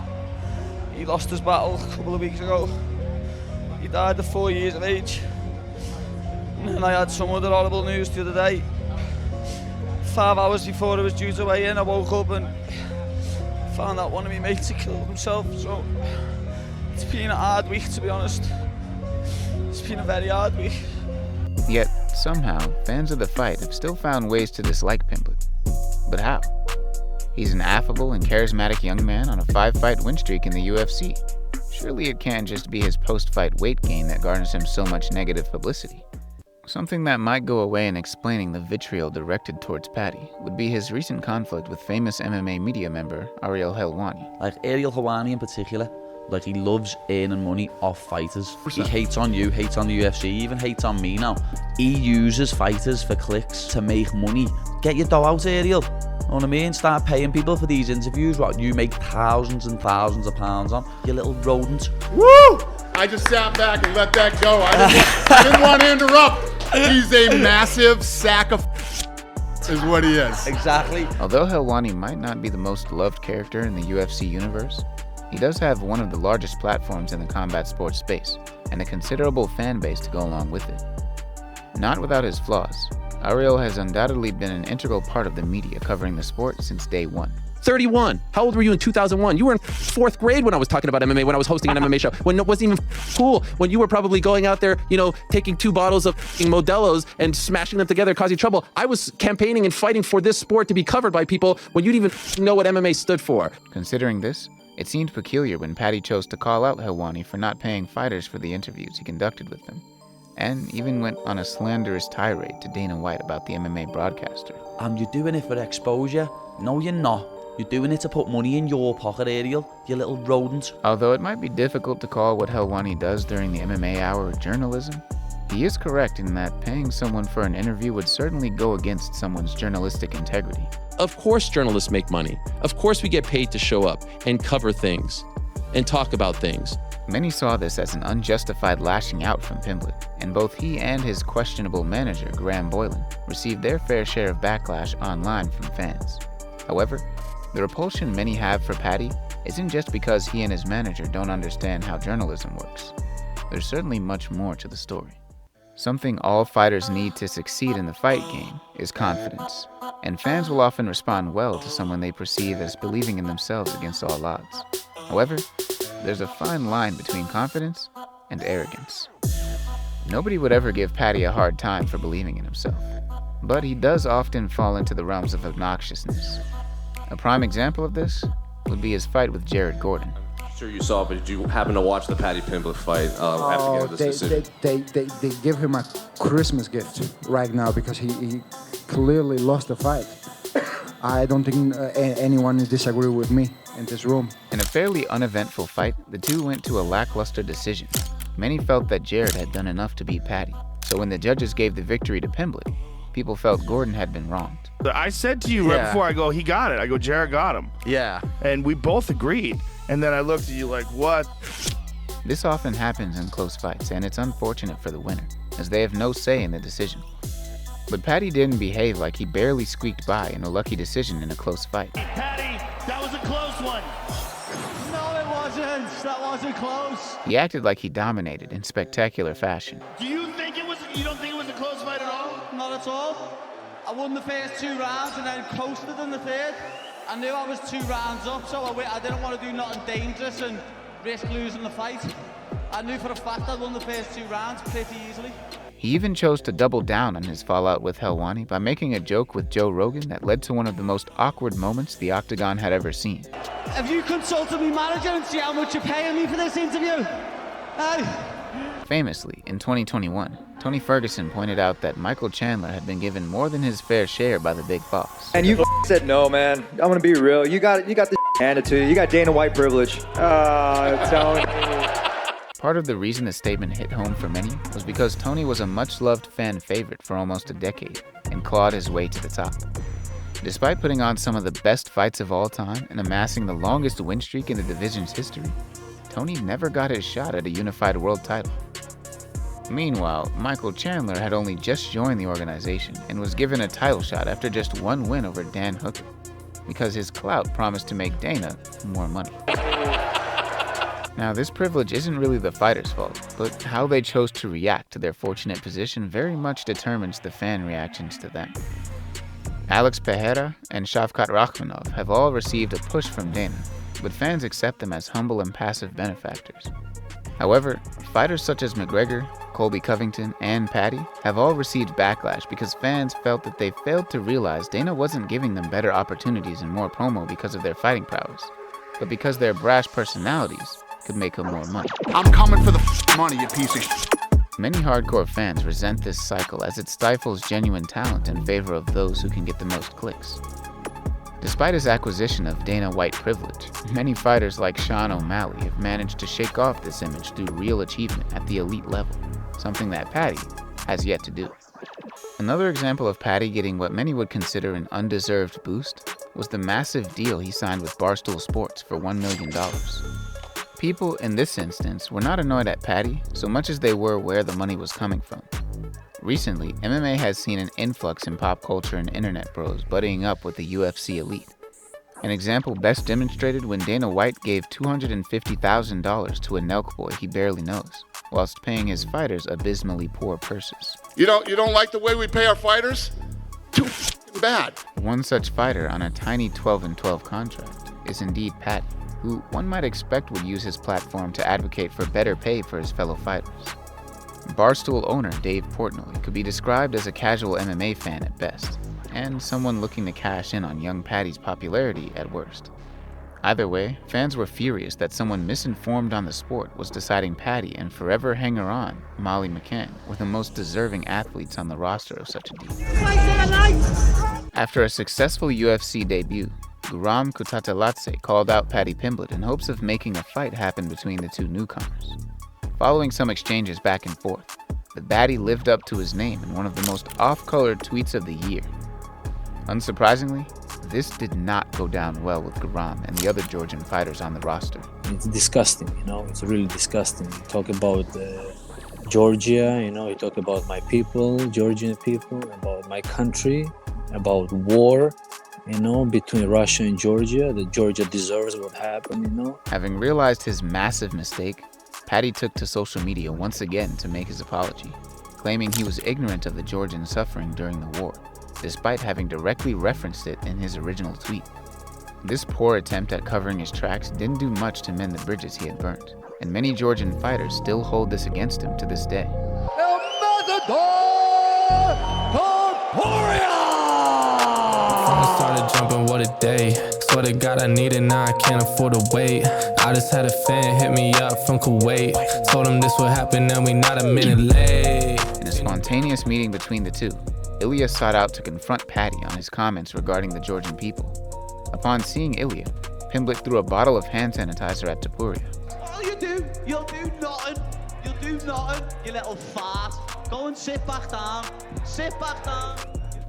Speaker 7: He lost his battle a couple of weeks ago. He died at 4 years of age. And I had some other horrible news the other day. 5 hours before I was due to weigh in, I woke up and found out one of my mates had killed himself. So it's been a hard week, to be honest. It's been a very hard week.
Speaker 2: Yet, somehow, fans of the fight have still found ways to dislike Pimblett. But how? He's an affable and charismatic young man on a 5-fight win streak in the UFC. Surely it can't just be his post-fight weight gain that garners him so much negative publicity. Something that might go away in explaining the vitriol directed towards Paddy would be his recent conflict with famous MMA media member Ariel Helwani.
Speaker 7: Like Ariel Helwani in particular, like he loves earning money off fighters. He hates on you, hates on the UFC, he even hates on me now. He uses fighters for clicks to make money. Get your dough out, Ariel. Know what I mean? Start paying people for these interviews, what you make thousands and thousands of pounds on. You little rodent.
Speaker 16: Woo! I just sat back and let that go. I didn't want to interrupt. He's a massive sack of is what he is.
Speaker 7: Exactly.
Speaker 2: Although Helwani might not be the most loved character in the UFC universe, he does have one of the largest platforms in the combat sports space, and a considerable fan base to go along with it. Not without his flaws, Ariel has undoubtedly been an integral part of the media covering the sport since day one.
Speaker 28: 31. How old were you in 2001? You were in 4th grade when I was talking about MMA, when I was hosting an MMA show, when it wasn't even cool, when you were probably going out there, you know, taking 2 bottles of Modelo's and smashing them together, causing trouble. I was campaigning and fighting for this sport to be covered by people when you didn't even know what MMA stood for.
Speaker 2: Considering this, it seemed peculiar when Paddy chose to call out Helwani for not paying fighters for the interviews he conducted with them. and even went on a slanderous tirade to Dana White about the MMA broadcaster.
Speaker 1: You're doing it for exposure. No, you're not. You're doing it to put money in your pocket, Ariel, you little rodent.
Speaker 2: Although it might be difficult to call what Helwani does during the MMA hour journalism, he is correct in that paying someone for an interview would certainly go against someone's journalistic integrity.
Speaker 28: Of course journalists make money. Of course we get paid to show up and cover things and talk about things.
Speaker 2: Many saw this as an unjustified lashing out from Pimblett, and both he and his questionable manager, Graham Boylan, received their fair share of backlash online from fans. However, the repulsion many have for Paddy isn't just because he and his manager don't understand how journalism works. There's certainly much more to the story. Something all fighters need to succeed in the fight game is confidence, and fans will often respond well to someone they perceive as believing in themselves against all odds. However, there's a fine line between confidence and arrogance. Nobody would ever give Paddy a hard time for believing in himself, but he does often fall into the realms of obnoxiousness. A prime example of this would be his fight with Jared Gordon.
Speaker 6: I'm sure you saw, but did you happen to watch the Paddy Pimblett fight after this decision?
Speaker 8: They give him a Christmas gift right now because he clearly lost the fight. I don't think anyone disagree with me in this room.
Speaker 2: In a fairly uneventful fight, the two went to a lackluster decision. Many felt that Jared had done enough to beat Paddy, so when the judges gave the victory to Pimblett, people felt Gordon had been wronged.
Speaker 24: I said to you right before, I go, he got it. I go, Jared got him.
Speaker 1: Yeah.
Speaker 24: And we both agreed. And then I looked at you like, what?
Speaker 2: This often happens in close fights, and it's unfortunate for the winner, as they have no say in the decision. But Paddy didn't behave like he barely squeaked by in a lucky decision in a close fight.
Speaker 21: Paddy, that was a close one.
Speaker 7: No, it wasn't. That wasn't close.
Speaker 2: He acted like he dominated in spectacular fashion.
Speaker 21: You don't think it was a close fight at all?
Speaker 7: Not at all. I won the first 2 rounds and then coasted in the third. I knew I was 2 rounds up, so I didn't want to do nothing dangerous and risk losing the fight. I knew for a fact I'd won the first 2 rounds pretty easily.
Speaker 2: He even chose to double down on his fallout with Helwani by making a joke with Joe Rogan that led to one of the most awkward moments the Octagon had ever seen.
Speaker 7: Have you consulted me manager and see how much you're paying me for this interview?
Speaker 2: Famously, in 2021, Tony Ferguson pointed out that Michael Chandler had been given more than his fair share by the big boss.
Speaker 11: And you said no, man. I'm gonna be real. You got the handed to you. You got Dana White privilege. Tony.
Speaker 2: Part of the reason the statement hit home for many was because Tony was a much-loved fan favorite for almost a decade and clawed his way to the top. Despite putting on some of the best fights of all time and amassing the longest win streak in the division's history, Tony never got his shot at a unified world title. Meanwhile, Michael Chandler had only just joined the organization and was given a title shot after just 1 win over Dan Hooker, because his clout promised to make Dana more money. Now, this privilege isn't really the fighter's fault, but how they chose to react to their fortunate position very much determines the fan reactions to them. Alex Pereira and Shavkat Rakhmonov have all received a push from Dana, but fans accept them as humble and passive benefactors. However, fighters such as McGregor, Colby Covington, and Paddy have all received backlash because fans felt that they failed to realize Dana wasn't giving them better opportunities and more promo because of their fighting prowess, but because their brash personalities could make him more money.
Speaker 16: I'm coming for the money, you piece of shit.
Speaker 2: Many hardcore fans resent this cycle as it stifles genuine talent in favor of those who can get the most clicks. Despite his acquisition of Dana White privilege, many fighters like Sean O'Malley have managed to shake off this image through real achievement at the elite level, something that Paddy has yet to do. Another example of Paddy getting what many would consider an undeserved boost was the massive deal he signed with Barstool Sports for $1 million. People in this instance were not annoyed at Paddy so much as they were where the money was coming from. Recently, MMA has seen an influx in pop culture and internet bros buddying up with the UFC elite. An example best demonstrated when Dana White gave $250,000 to a Nelk boy he barely knows, whilst paying his fighters abysmally poor purses.
Speaker 16: You don't like the way we pay our fighters? Too bad.
Speaker 2: One such fighter on a tiny 12-12 contract is indeed Paddy, who one might expect would use his platform to advocate for better pay for his fellow fighters. Barstool owner Dave Portnoy could be described as a casual MMA fan at best, and someone looking to cash in on young Paddy's popularity at worst. Either way, fans were furious that someone misinformed on the sport was deciding Paddy and forever hanger-on Molly McCann were the most deserving athletes on the roster of such a deal. After a successful UFC debut, Guram Kutateladze called out Paddy Pimblett in hopes of making a fight happen between the two newcomers. Following some exchanges back and forth, the Baddy lived up to his name in one of the most off-colored tweets of the year. Unsurprisingly, this did not go down well with Guram and the other Georgian fighters on the roster.
Speaker 5: It's disgusting, it's really disgusting. You talk about Georgia, you talk about my people, Georgian people, about my country, about war, between Russia and Georgia, that Georgia deserves what happened,
Speaker 2: Having realized his massive mistake, Paddy took to social media once again to make his apology, claiming he was ignorant of the Georgian suffering during the war, despite having directly referenced it in his original tweet. This poor attempt at covering his tracks didn't do much to mend the bridges he had burnt, and many Georgian fighters still hold this against him to this day.
Speaker 10: Started jumping, what a day. Swear to God I need it, now I can't afford to wait. I just had a fan hit me up from Kuwait. Told him this would happen and we not a minute late.
Speaker 2: In a spontaneous meeting between the two, Ilya sought out to confront Paddy on his comments regarding the Georgian people. Upon seeing Ilya, Pimblett threw a bottle of hand sanitizer at Topuria.
Speaker 12: All you do, you'll do nothing. You'll do nothing, you little fart. Go and sit back down. Sit back down.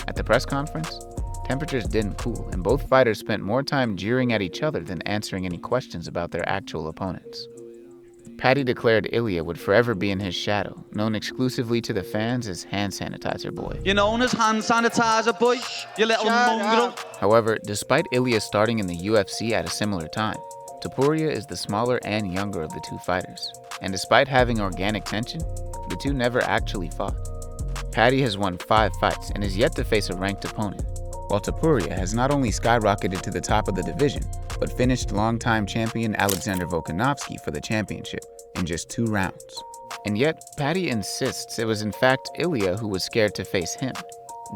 Speaker 2: At the press conference, temperatures didn't cool, and both fighters spent more time jeering at each other than answering any questions about their actual opponents. Paddy declared Ilya would forever be in his shadow, known exclusively to the fans as Hand Sanitizer Boy.
Speaker 12: You're known as Hand Sanitizer Boy, you little mongrel.
Speaker 2: However, despite Ilya starting in the UFC at a similar time, Topuria is the smaller and younger of the two fighters. And despite having organic tension, the two never actually fought. Paddy has won 5 fights and is yet to face a ranked opponent, while Topuria has not only skyrocketed to the top of the division, but finished longtime champion Alexander Volkanovski for the championship in just 2 rounds. And yet, Paddy insists it was in fact Ilya who was scared to face him,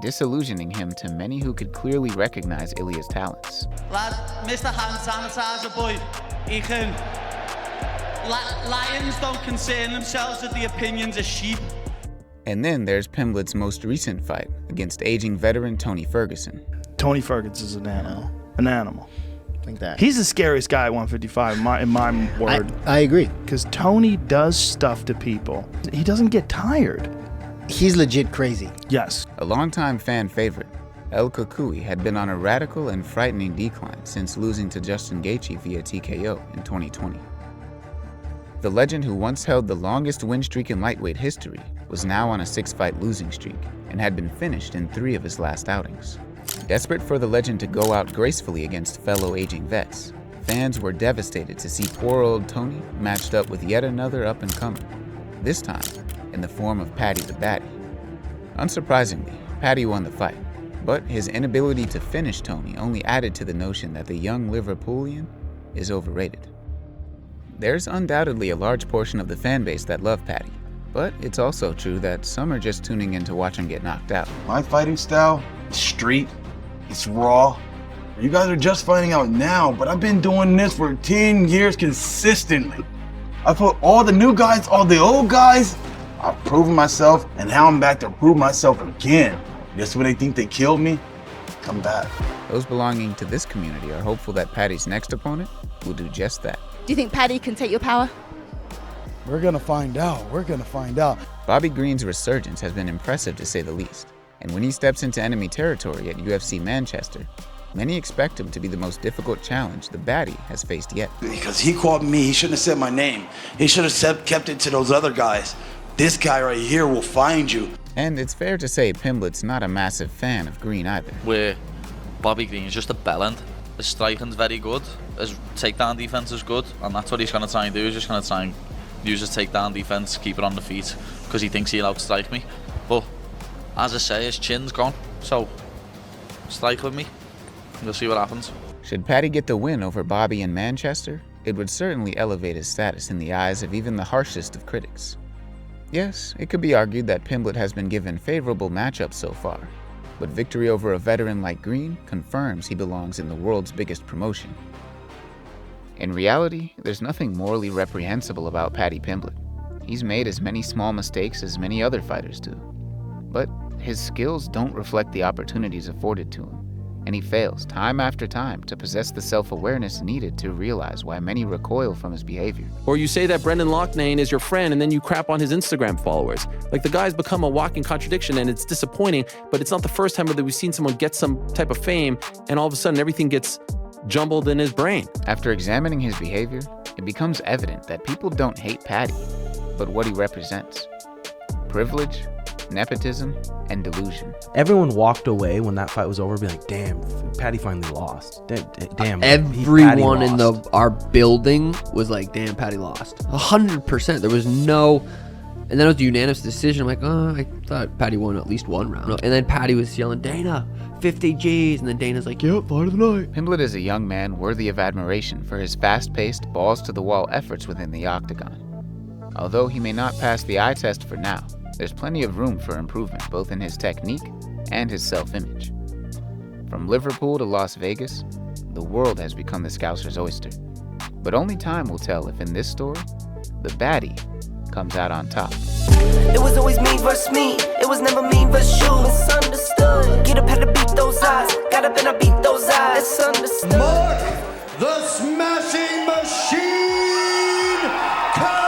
Speaker 2: disillusioning him to many who could clearly recognize Ilya's talents.
Speaker 12: Lad, Mr. Hand Sanitizer Boy, he can... Lions don't concern themselves with the opinions of sheep.
Speaker 2: And then there's Pimblett's most recent fight against aging veteran Tony Ferguson.
Speaker 24: Tony Ferguson is an animal. An animal.
Speaker 14: Like that.
Speaker 24: He's the scariest guy at 155 in my word.
Speaker 14: I agree.
Speaker 24: Because Tony does stuff to people. He doesn't get tired.
Speaker 14: He's legit crazy.
Speaker 24: Yes.
Speaker 2: A longtime fan favorite, El Kukui had been on a radical and frightening decline since losing to Justin Gaethje via TKO in 2020. The legend who once held the longest win streak in lightweight history was now on a 6-fight losing streak and had been finished in 3 of his last outings. Desperate for the legend to go out gracefully against fellow aging vets, fans were devastated to see poor old Tony matched up with yet another up-and-comer, this time in the form of Paddy the Baddy. Unsurprisingly, Paddy won the fight, but his inability to finish Tony only added to the notion that the young Liverpoolian is overrated. There's undoubtedly a large portion of the fan base that love Paddy, but it's also true that some are just tuning in to watch him get knocked out.
Speaker 15: My fighting style is street, it's raw. You guys are just finding out now, but I've been doing this for 10 years consistently. I put all the new guys, all the old guys, I've proven myself, and now I'm back to prove myself again. Just when they think they killed me, come back.
Speaker 2: Those belonging to this community are hopeful that Paddy's next opponent will do just that.
Speaker 17: Do you think Paddy can take your power?
Speaker 14: We're gonna find out. We're gonna find out.
Speaker 2: Bobby Green's resurgence has been impressive to say the least. And when he steps into enemy territory at UFC Manchester, many expect him to be the most difficult challenge the Baddy has faced yet.
Speaker 15: Because he called me, he shouldn't have said my name. He should have kept it to those other guys. This guy right here will find you.
Speaker 2: And it's fair to say Pimblett's not a massive fan of Green either.
Speaker 1: Where Bobby Green's just a bellend. His striking's very good, his takedown defense is good, and that's what he's going to try and do. He's just going to try and use his takedown defense, keep it on the feet, because he thinks he'll outstrike me. But as I say, his chin's gone, so strike with me. We'll see what happens.
Speaker 2: Should Paddy get the win over Bobby in Manchester, it would certainly elevate his status in the eyes of even the harshest of critics. Yes, it could be argued that Pimblett has been given favorable matchups so far, but victory over a veteran like Green confirms he belongs in the world's biggest promotion. In reality, there's nothing morally reprehensible about Paddy Pimblett. He's made as many small mistakes as many other fighters do. But his skills don't reflect the opportunities afforded to him, and he fails time after time to possess the self-awareness needed to realize why many recoil from his behavior.
Speaker 28: Or you say that Brendan Loughnane is your friend and then you crap on his Instagram followers. Like, the guy's become a walking contradiction, and it's disappointing, but it's not the first time that we've seen someone get some type of fame and all of a sudden everything gets jumbled in his brain.
Speaker 2: After examining his behavior, it becomes evident that people don't hate Paddy, but what he represents. Privilege, nepotism, and delusion.
Speaker 13: Everyone walked away when that fight was over, being like, damn, Paddy finally lost. Damn.
Speaker 3: Everyone in our building was like, damn, Paddy lost. 100%. There was no... And then it was a unanimous decision. I'm like, oh, I thought Paddy won at least one round. And then Paddy was yelling, Dana, 50 G's. And then Dana's like, yep, fight of the night.
Speaker 2: Pimblett is a young man worthy of admiration for his fast-paced, balls-to-the-wall efforts within the octagon. Although he may not pass the eye test for now, there's plenty of room for improvement both in his technique and his self-image. From Liverpool to Las Vegas, the world has become the Scouser's oyster. But only time will tell if in this story, the Baddy comes out on top.
Speaker 4: It was always me versus me. It was never me versus you. Misunderstood. Get up, had to beat those eyes. Got up and I beat those eyes. It's understood.
Speaker 21: Mark the Smashing Machine Kerr!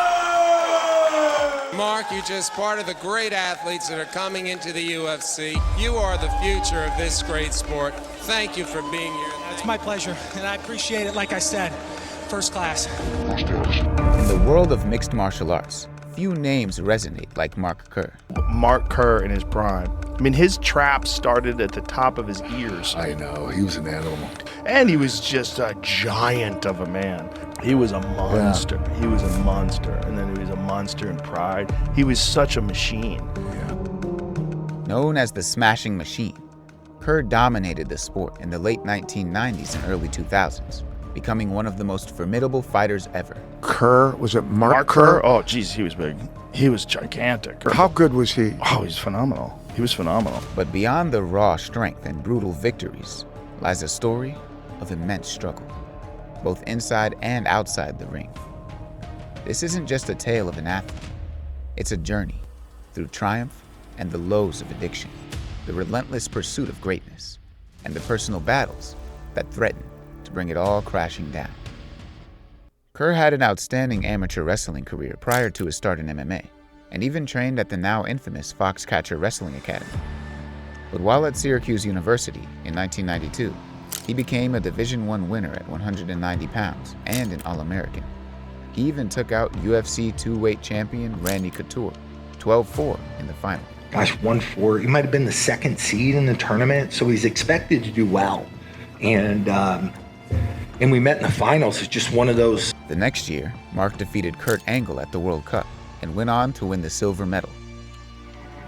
Speaker 18: Mark, you're just part of the great athletes that are coming into the UFC. You are the future of this great sport. Thank you for being here.
Speaker 19: It's my pleasure, and I appreciate it, like I said. First class.
Speaker 2: In the world of mixed martial arts, few names resonate like Mark Kerr.
Speaker 24: Mark Kerr in his prime. I mean, his trap started at the top of his ears.
Speaker 20: I know, he was an animal.
Speaker 24: And he was just a giant of a man. He was a monster. Yeah. He was a monster. And then he was a monster in pride. He was such a machine.
Speaker 20: Yeah.
Speaker 2: Known as the Smashing Machine, Kerr dominated the sport in the late 1990s and early 2000s. Becoming one of the most formidable fighters ever.
Speaker 20: Kerr? Was it Mark Kerr?
Speaker 24: Oh, geez, he was big. He was gigantic.
Speaker 20: How good was he?
Speaker 24: Oh, he's phenomenal. He was phenomenal.
Speaker 2: But beyond the raw strength and brutal victories lies a story of immense struggle, both inside and outside the ring. This isn't just a tale of an athlete. It's a journey through triumph and the lows of addiction, the relentless pursuit of greatness, and the personal battles that threaten to bring it all crashing down. Kerr had an outstanding amateur wrestling career prior to his start in MMA, and even trained at the now infamous Foxcatcher Wrestling Academy. But while at Syracuse University in 1992, he became a Division I winner at 190 pounds and an All-American. He even took out UFC two-weight champion Randy Couture, 12-4 in the final.
Speaker 22: Gosh, 1-4. He might have been the second seed in the tournament, so he's expected to do well. And we met in the finals. It's just one of those.
Speaker 2: The next year, Mark defeated Kurt Angle at the World Cup and went on to win the silver medal.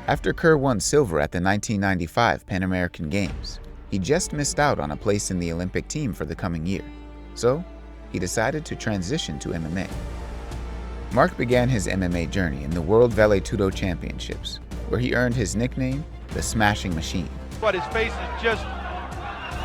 Speaker 2: After Kerr won silver at the 1995 Pan American Games, he just missed out on a place in the Olympic team for the coming year. So, he decided to transition to MMA. Mark began his MMA journey in the World Vale Tudo Championships, where he earned his nickname, the Smashing Machine.
Speaker 25: But his face is just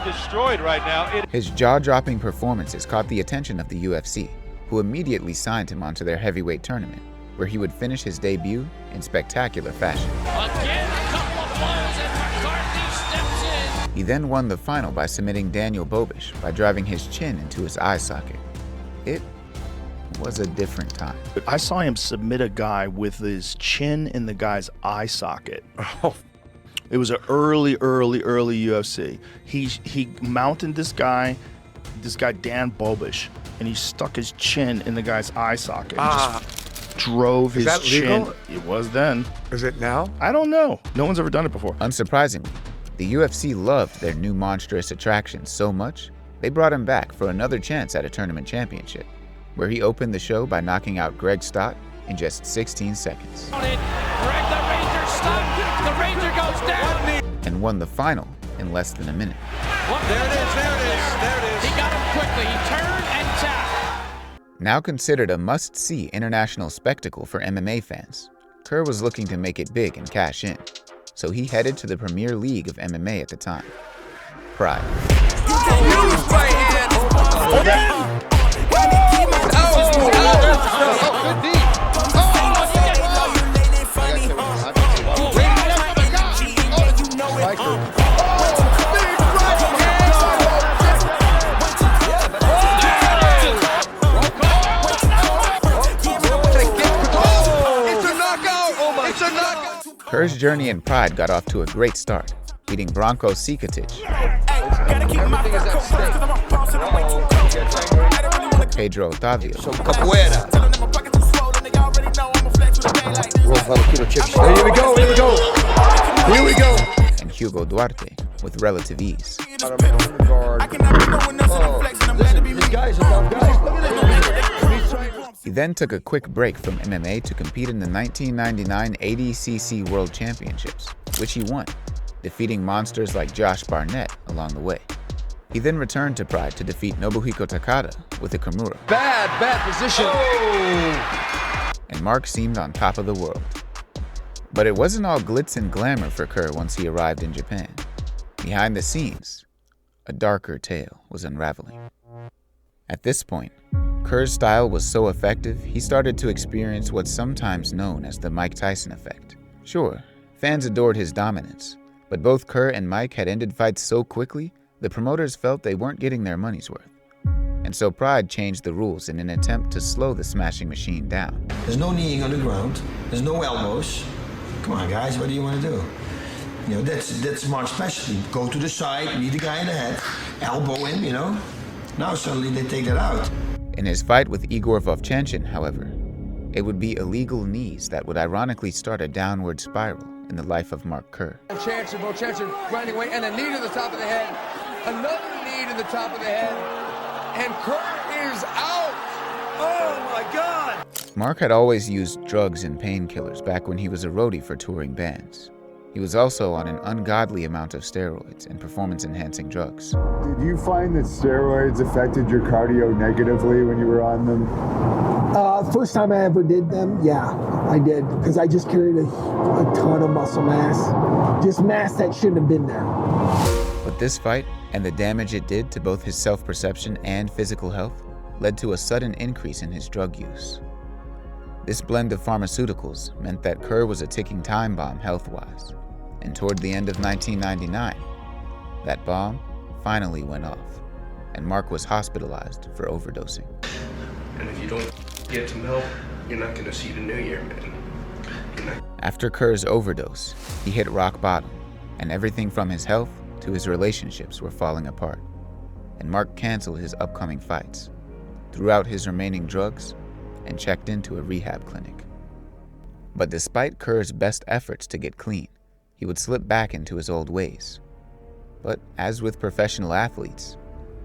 Speaker 25: destroyed right now.
Speaker 2: His jaw-dropping performances caught the attention of the UFC, who immediately signed him onto their heavyweight tournament, where he would finish his debut in spectacular fashion.
Speaker 21: Again, a couple of blows and McCarthy steps in.
Speaker 2: He then won the final by submitting Daniel Bobish by driving his chin into his eye socket. It was a different time.
Speaker 24: I saw him submit a guy with his chin in the guy's eye socket. Oh. It was an early UFC. He mounted this guy Dan Bobish, and he stuck his chin in the guy's eye socket. And just drove his chin. Legal? It was then.
Speaker 20: Is it now?
Speaker 24: I don't know. No one's ever done it before.
Speaker 2: Unsurprisingly, the UFC loved their new monstrous attraction so much, they brought him back for another chance at a tournament championship, where he opened the show by knocking out Greg Stott in just 16 seconds.
Speaker 21: The Ranger goes down.
Speaker 2: And won the final in less than a minute.
Speaker 21: There it is. He got him quickly. He turned and tapped.
Speaker 2: Now considered a must-see international spectacle for MMA fans, Kerr was looking to make it big and cash in, so he headed to the Premier League of MMA at the time, Pride. Kerr's journey in Pride got off to a great start, beating Branko Cikatic, Pedro Otavio,
Speaker 20: Here we go, here we go. Here we go.
Speaker 2: and Hugo Duarte with relative ease. He then took a quick break from MMA to compete in the 1999 ADCC World Championships, which he won, defeating monsters like Josh Barnett along the way. He then returned to Pride to defeat Nobuhiko Takada with a Kimura.
Speaker 20: Bad position.
Speaker 2: And Mark seemed on top of the world. But it wasn't all glitz and glamour for Kerr once he arrived in Japan. Behind the scenes, a darker tale was unraveling. At this point, Kerr's style was so effective, he started to experience what's sometimes known as the Mike Tyson effect. Sure, fans adored his dominance, but both Kerr and Mike had ended fights so quickly, the promoters felt they weren't getting their money's worth. And so Pride changed the rules in an attempt to slow the smashing machine down.
Speaker 6: There's no kneeing on the ground. There's no elbows. Come on, guys, what do you want to do? You know, that's Mark's specialty. Go to the side, knee the guy in the head, elbow in, you know. Now suddenly they take that out.
Speaker 2: In his fight with Igor Vovchanchin, however, it would be illegal knees that would ironically start a downward spiral in the life of Mark Kerr.
Speaker 20: Vovchanchin grinding away, and a knee to the top of the head. Another knee to the top of the head. And Kerr is out! Oh my God!
Speaker 2: Mark had always used drugs and painkillers back when he was a roadie for touring bands. He was also on an ungodly amount of steroids and performance-enhancing drugs.
Speaker 7: Did you find that steroids affected your cardio negatively when you were on them?
Speaker 8: First time I ever did them, yeah, I did. Because I just carried a ton of muscle mass. Just mass that shouldn't have been there.
Speaker 2: But this fight, and the damage it did to both his self-perception and physical health, led to a sudden increase in his drug use. This blend of pharmaceuticals meant that Kerr was a ticking time bomb health-wise. And toward the end of 1999, that bomb finally went off, and Mark was hospitalized for overdosing.
Speaker 9: And if you don't get some help, you're not gonna see the new year, man.
Speaker 2: After Kerr's overdose, he hit rock bottom, and everything from his health to his relationships were falling apart. And Mark canceled his upcoming fights, threw out his remaining drugs, and checked into a rehab clinic. But despite Kerr's best efforts to get clean, he would slip back into his old ways. But as with professional athletes,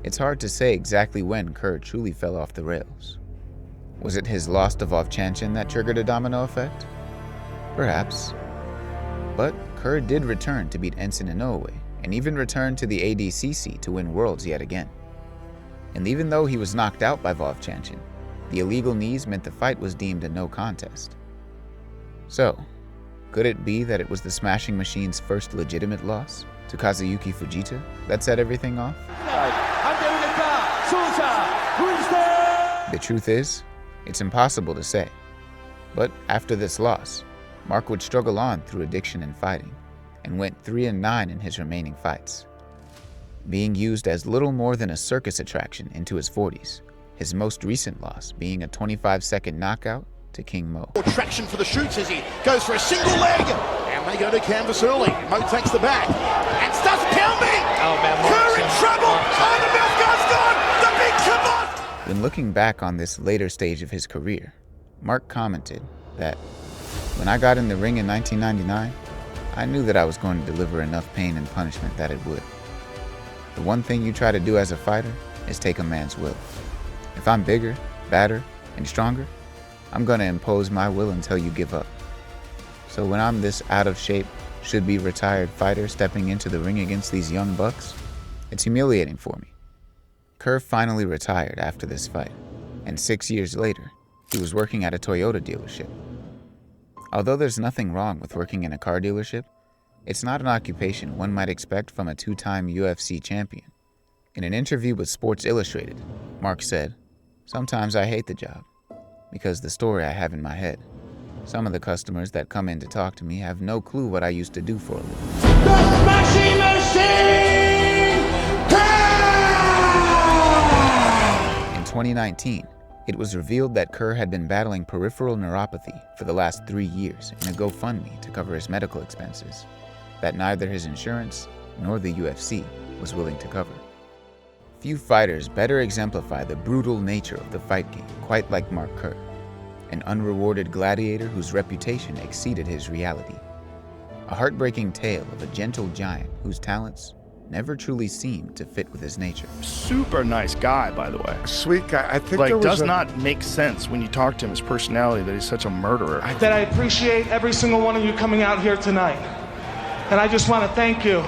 Speaker 2: it's hard to say exactly when Kerr truly fell off the rails. Was it his loss to Vovchanchin that triggered a domino effect? Perhaps. But Kerr did return to beat Ensign Inoue, and even returned to the ADCC to win Worlds yet again. And even though he was knocked out by Vovchanchin, the illegal knees meant the fight was deemed a no contest. So, could it be that it was the Smashing Machine's first legitimate loss to Kazuyuki Fujita that set everything off? The truth is, it's impossible to say. But after this loss, Mark would struggle on through addiction and fighting, and went 3-9 in his remaining fights, being used as little more than a circus attraction into his 40s, his most recent loss being a 25-second knockout to King Mo.
Speaker 11: Traction for the shoots as he goes for a single leg, and they go to canvas early. Mo takes the back and starts pounding. Oh man, Kerr in trouble. Oh, the mouth guard's gone. The big come on.
Speaker 2: When looking back on this later stage of his career, Mark commented that, "When I got in the ring in 1999, I knew that I was going to deliver enough pain and punishment that it would. The one thing you try to do as a fighter is take a man's will. If I'm bigger, badder, and stronger, I'm going to impose my will until you give up. So when I'm this out of shape, should-be retired fighter stepping into the ring against these young bucks, it's humiliating for me." Kerr finally retired after this fight, and 6 years later, he was working at a Toyota dealership. Although there's nothing wrong with working in a car dealership, it's not an occupation one might expect from a two-time UFC champion. In an interview with Sports Illustrated, Mark said, "Sometimes I hate the job, because the story I have in my head. Some of the customers that come in to talk to me have no clue what I used to do for a living."
Speaker 20: The Smashing Machine!
Speaker 2: In 2019, It was revealed that Kerr had been battling peripheral neuropathy for the last 3 years in a GoFundMe to cover his medical expenses that neither his insurance nor the UFC was willing to cover. Few fighters better exemplify the brutal nature of the fight game, quite like Mark Kerr, an unrewarded gladiator whose reputation exceeded his reality. A heartbreaking tale of a gentle giant whose talents never truly seemed to fit with his nature.
Speaker 24: Super nice guy, by the way.
Speaker 7: Sweet guy. I think
Speaker 24: Like,
Speaker 7: there was
Speaker 24: does
Speaker 7: a-
Speaker 24: not make sense when you talk to him, his personality, that he's such a murderer.
Speaker 21: That I appreciate every single one of you coming out here tonight. And I just want to thank you.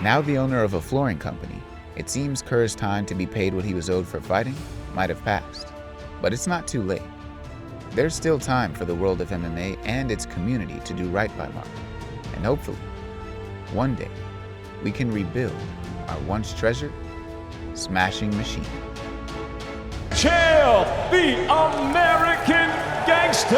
Speaker 2: Now the owner of a flooring company, it seems Kerr's time to be paid what he was owed for fighting might have passed. But it's not too late. There's still time for the world of MMA and its community to do right by Mark. And hopefully, one day, we can rebuild our once treasured, smashing machine.
Speaker 5: Chael, the American Gangster,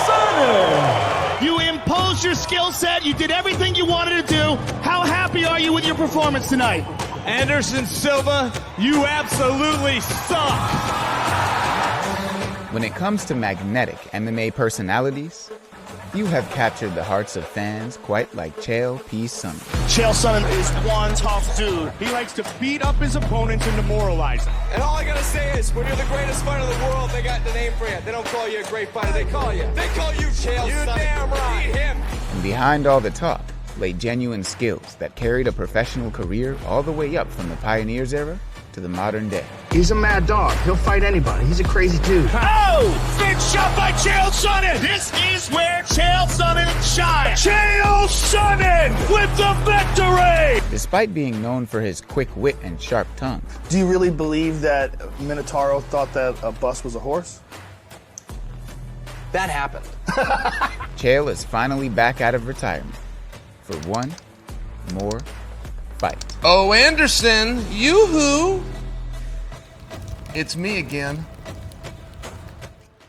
Speaker 5: Sonnen.
Speaker 21: You imposed your skill set. You did everything you wanted to do. How happy are you with your performance tonight?
Speaker 5: Anderson Silva, you absolutely suck.
Speaker 2: When it comes to magnetic MMA personalities, few have captured the hearts of fans quite like Chael P. Sonnen.
Speaker 21: Chael Sonnen is one tough dude. He likes to beat up his opponents and demoralize them.
Speaker 20: And all I gotta say is, when you're the greatest fighter in the world, they got the name for you. They don't call you a great fighter, they call you Chael. You're damn right. Beat him.
Speaker 2: And behind all the talk lay genuine skills that carried a professional career all the way up from the Pioneers era to the modern day.
Speaker 21: He's a mad dog. He'll fight anybody. He's a crazy dude. Oh! Big shot by Chael Sonnen. This is where Chael Sonnen shines. Chael Sonnen with the victory!
Speaker 2: Despite being known for his quick wit and sharp tongue,
Speaker 24: Do you really believe that Minotauro thought that a bus was a horse?
Speaker 20: That happened.
Speaker 2: Chael is finally back out of retirement for one more fight.
Speaker 20: Oh, Anderson, yoo-hoo. It's me again.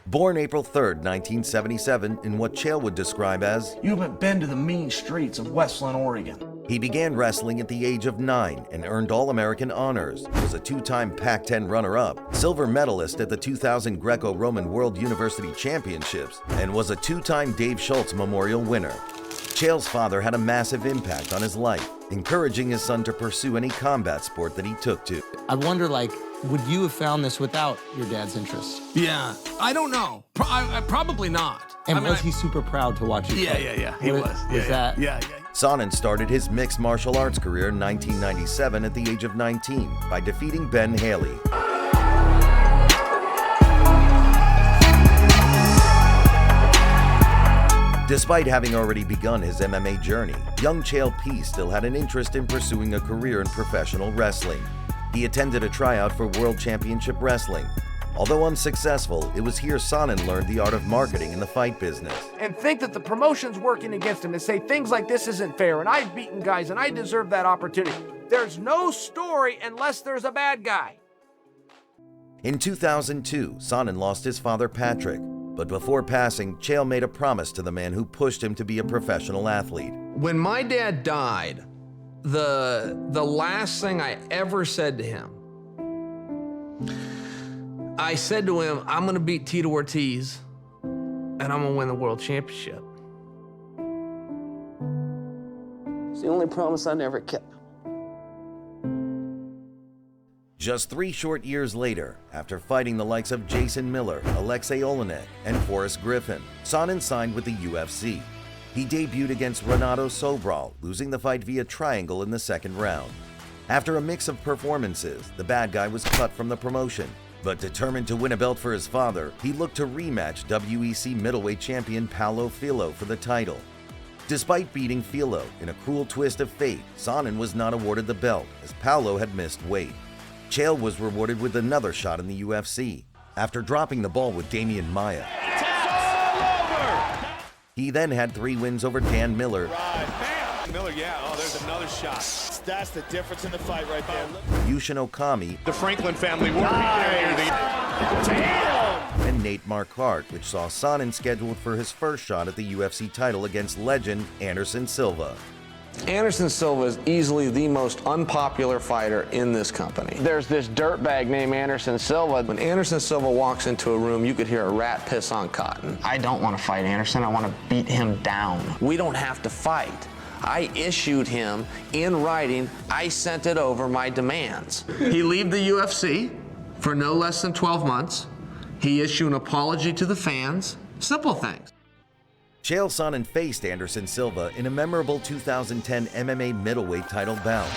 Speaker 10: Born April 3rd, 1977, in what Chael would describe as,
Speaker 24: You haven't been to the mean streets of Westland, Oregon.
Speaker 10: he began wrestling at the age of 9 and earned All-American honors, was a 2-time Pac-10 runner-up, silver medalist at the 2000 Greco-Roman World University Championships, and was a 2-time Dave Schultz Memorial winner. Chael's father had a massive impact on his life, encouraging his son to pursue any combat sport that he took to.
Speaker 12: I wonder, would you have found this without your dad's interest?
Speaker 20: Yeah, I don't know. Probably not.
Speaker 12: And was he super proud to watch you fight?
Speaker 20: Yeah. He was. Yeah.
Speaker 10: Sonnen started his mixed martial arts career in 1997 at the age of 19 by defeating Ben Haley. Despite having already begun his MMA journey, young Chael P still had an interest in pursuing a career in professional wrestling. He attended a tryout for World Championship Wrestling. Although unsuccessful, it was here Sonnen learned the art of marketing in the fight business.
Speaker 20: And think that the promotion's working against him to say things like this isn't fair and I've beaten guys and I deserve that opportunity. There's no story unless there's a bad guy.
Speaker 10: In 2002, Sonnen lost his father Patrick, but before passing, Chael made a promise to the man who pushed him to be a professional athlete.
Speaker 20: When my dad died, the last thing I ever said to him, I said to him, I'm gonna beat Tito Ortiz and I'm gonna win the world championship. It's the only promise I never kept.
Speaker 10: Just 3 short years later, after fighting the likes of Jason Miller, Alexei Olenek, and Forrest Griffin, Sonnen signed with the UFC. He debuted against Renato Sobral, losing the fight via triangle in the 2nd round. After a mix of performances, the bad guy was cut from the promotion, but determined to win a belt for his father, he looked to rematch WEC middleweight champion Paulo Filho for the title. Despite beating Filho in a cruel twist of fate, Sonnen was not awarded the belt as Paulo had missed weight. Chael was rewarded with another shot in the UFC after dropping the ball with Damian Maia. He then had 3 wins over Dan Miller,
Speaker 11: Miller, yeah. Oh, there's another shot. That's the difference in the fight right there.
Speaker 10: Yushin Okami,
Speaker 11: The Franklin family working
Speaker 10: and Nate Marquardt, which saw Sonnen scheduled for his first shot at the UFC title against legend Anderson Silva.
Speaker 1: Anderson Silva is easily the most unpopular fighter in this company. There's this dirtbag named Anderson Silva. When Anderson Silva walks into a room, you could hear a rat piss on cotton. I don't want to fight Anderson. I want to beat him down. We don't have to fight. I issued him in writing. I sent it over my demands. He leave the UFC for no less than 12 months. He issued an apology to the fans. Simple things.
Speaker 10: Chael Sonnen faced Anderson Silva in a memorable 2010 MMA middleweight title bout.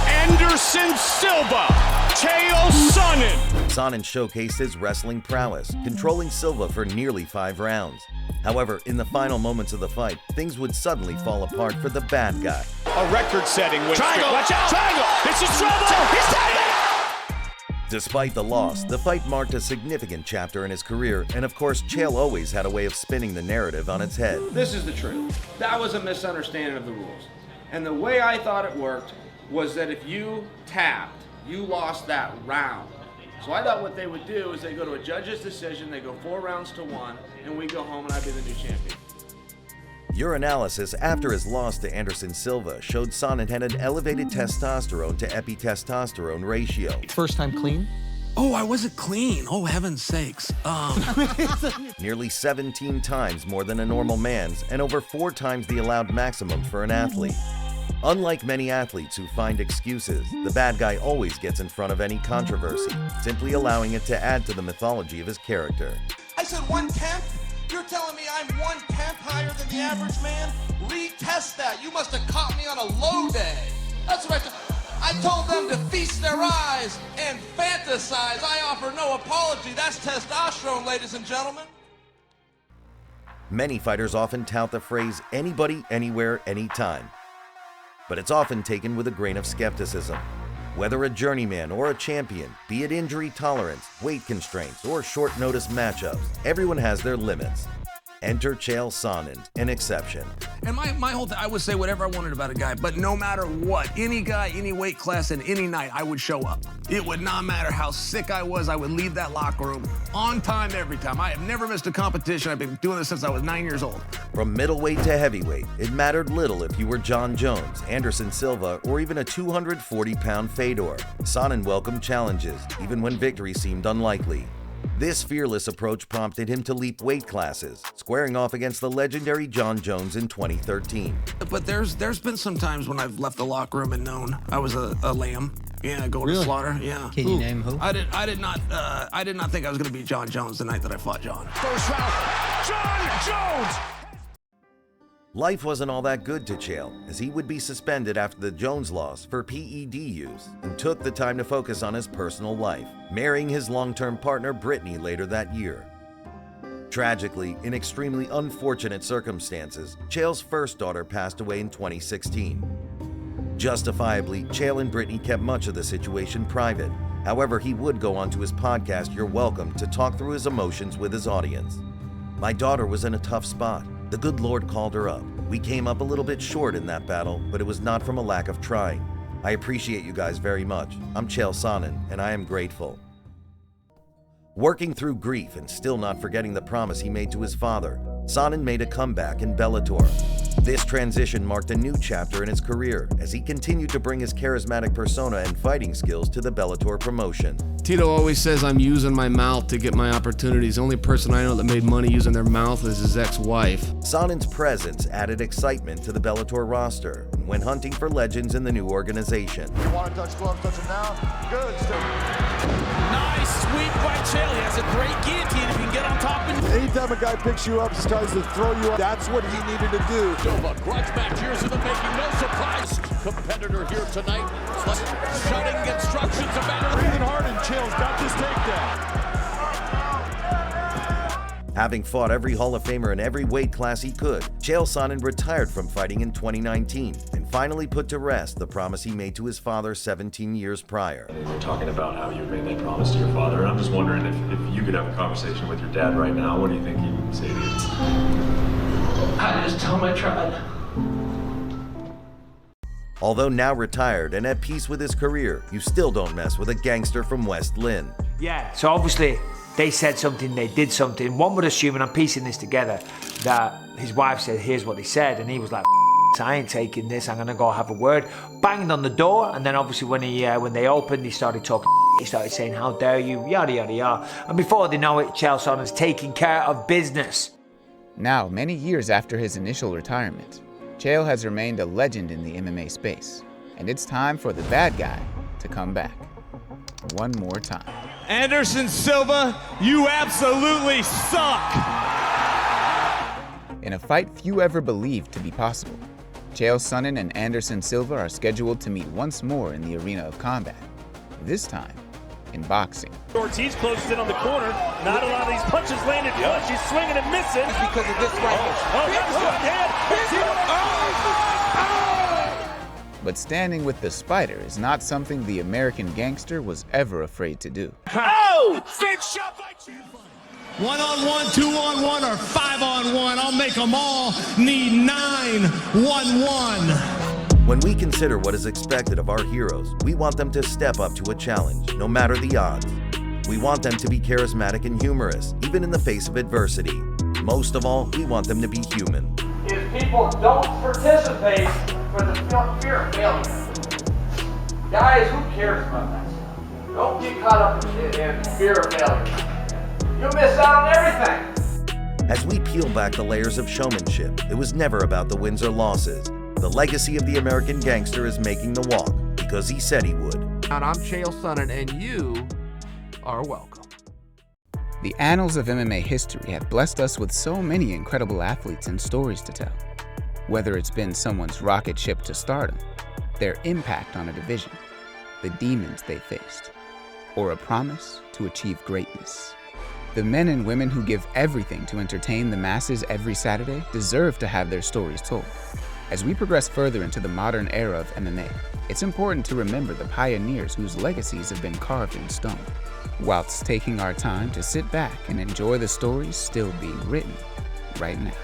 Speaker 5: Anderson Silva, Chael Sonnen.
Speaker 10: Sonnen showcased his wrestling prowess, controlling Silva for nearly 5 rounds. However, in the final moments of the fight, things would suddenly fall apart for the bad guy.
Speaker 5: A record-setting win.
Speaker 21: Triangle!
Speaker 5: Watch out!
Speaker 21: Triangle!
Speaker 5: This is trouble!
Speaker 21: He's tagging!
Speaker 10: Despite the loss, the fight marked a significant chapter in his career, and of course, Chael always had a way of spinning the narrative on its head.
Speaker 14: This is the truth. That was a misunderstanding of the rules. And the way I thought it worked was that if you tapped, you lost that round. So I thought what they would do is they go to a judge's decision, they go 4 rounds to 1, and we go home and I'd be the new champion.
Speaker 10: Your analysis after his loss to Anderson Silva showed Sonnen had an elevated testosterone to epitestosterone ratio.
Speaker 12: First time clean?
Speaker 15: Oh, I wasn't clean. Oh, heaven's sakes.
Speaker 10: Nearly 17 times more than a normal man's and over 4 times the allowed maximum for an athlete. Unlike many athletes who find excuses, the bad guy always gets in front of any controversy, simply allowing it to add to the mythology of his character.
Speaker 11: I said 1/10? You're telling me I'm 1/10 higher than the average man? Retest that. You must have caught me on a low day. That's what I told them to feast their eyes and fantasize. I offer no apology. That's testosterone, ladies and gentlemen.
Speaker 10: Many fighters often tout the phrase anybody, anywhere, anytime. But it's often taken with a grain of skepticism. Whether a journeyman or a champion, be it injury tolerance, weight constraints, or short notice matchups, everyone has their limits. Enter Chael Sonnen, an exception.
Speaker 15: And my whole thing, I would say whatever I wanted about a guy, but no matter what, any guy, any weight class, and any night, I would show up. It would not matter how sick I was, I would leave that locker room on time every time. I have never missed a competition. I've been doing this since I was 9 years old.
Speaker 10: From middleweight to heavyweight, it mattered little if you were John Jones, Anderson Silva, or even a 240-pound Fedor. Sonnen welcomed challenges, even when victory seemed unlikely. This fearless approach prompted him to leap weight classes, squaring off against the legendary John Jones in 2013.
Speaker 15: But there's been some times when I've left the locker room and known I was a lamb. Yeah, going to slaughter. Yeah.
Speaker 12: Can you name who?
Speaker 15: I did not think I was going to beat John Jones the night that I fought John.
Speaker 21: First round, John Jones!
Speaker 10: Life wasn't all that good to Chael, as he would be suspended after the Jones loss for PED use and took the time to focus on his personal life, marrying his long-term partner Brittany later that year. Tragically, in extremely unfortunate circumstances, Chael's first daughter passed away in 2016. Justifiably, Chael and Brittany kept much of the situation private. However, he would go on to his podcast, You're Welcome, to talk through his emotions with his audience. My daughter was in a tough spot. The good Lord called her up. We came up a little bit short in that battle, but it was not from a lack of trying. I appreciate you guys very much. I'm Chael Sonnen, and I am grateful. Working through grief and still not forgetting the promise he made to his father, Sonnen made a comeback in Bellator. This transition marked a new chapter in his career as he continued to bring his charismatic persona and fighting skills to the Bellator promotion.
Speaker 28: Tito always says I'm using my mouth to get my opportunities. The only person I know that made money using their mouth is his ex-wife.
Speaker 10: Sonnen's presence added excitement to the Bellator roster and went hunting for legends in the new organization.
Speaker 21: You want to touch gloves, touch them now? Good.
Speaker 5: Nice sweep by Chael. He has a great guillotine if he can get on top of him.
Speaker 7: Anytime a guy picks you up, tries to throw you up, that's what he needed to do.
Speaker 11: Silva, grudge match, years in the making, no surprise. Competitor here tonight, shouting instructions about
Speaker 7: Breathing hard, and Chael's got this takedown.
Speaker 10: Having fought every Hall of Famer in every weight class he could, Chael Sonnen retired from fighting in 2019 and finally put to rest the promise he made to his father 17 years prior.
Speaker 16: We're talking about how you made that promise to your father, and I'm just wondering if you could have a conversation with your dad right now, what do you think he would say to you?
Speaker 14: I just tell him I tried.
Speaker 10: Although now retired and at peace with his career, you still don't mess with a gangster from West Lynn.
Speaker 17: Yeah, so obviously they said something, they did something. One would assume, and I'm piecing this together, that his wife said, here's what they said, and he was like, I ain't taking this, I'm gonna go have a word. Banged on the door, and then obviously when they opened, he started talking. He started saying, how dare you, yada yada yada. And before they know it, Chael Sonnen's taking care of business.
Speaker 2: Now, many years after his initial retirement, Chael has remained a legend in the MMA space, and it's time for the bad guy to come back. One more time.
Speaker 5: Anderson Silva, you absolutely suck!
Speaker 2: In a fight few ever believed to be possible, Chael Sonnen and Anderson Silva are scheduled to meet once more in the arena of combat, this time in boxing.
Speaker 21: Ortiz closed in on the corner. Not a lot of these punches landed flush. He's swinging and missing.
Speaker 20: Because of this right here.
Speaker 21: That's one hand.
Speaker 2: But standing with the Spider is not something the American Gangster was ever afraid to do.
Speaker 21: Oh! Big shot by Chael.
Speaker 5: 1-on-1, 2-on-1, or 5-on-1. I'll make them all need 9-1-1.
Speaker 10: When we consider what is expected of our heroes, we want them to step up to a challenge, no matter the odds. We want them to be charismatic and humorous, even in the face of adversity. Most of all, we want them to be human.
Speaker 14: If people don't participate for the fear of failure. Guys, who cares about that stuff? Don't get caught up in fear of failure. You'll miss out on everything.
Speaker 10: As we peel back the layers of showmanship, it was never about the wins or losses. The legacy of the American Gangster is making the walk, because he said he would.
Speaker 3: And I'm Chael Sonnen, and you are welcome.
Speaker 2: The annals of MMA history have blessed us with so many incredible athletes and stories to tell. Whether it's been someone's rocket ship to stardom, their impact on a division, the demons they faced, or a promise to achieve greatness. The men and women who give everything to entertain the masses every Saturday deserve to have their stories told. As we progress further into the modern era of MMA, it's important to remember the pioneers whose legacies have been carved in stone, whilst taking our time to sit back and enjoy the stories still being written right now.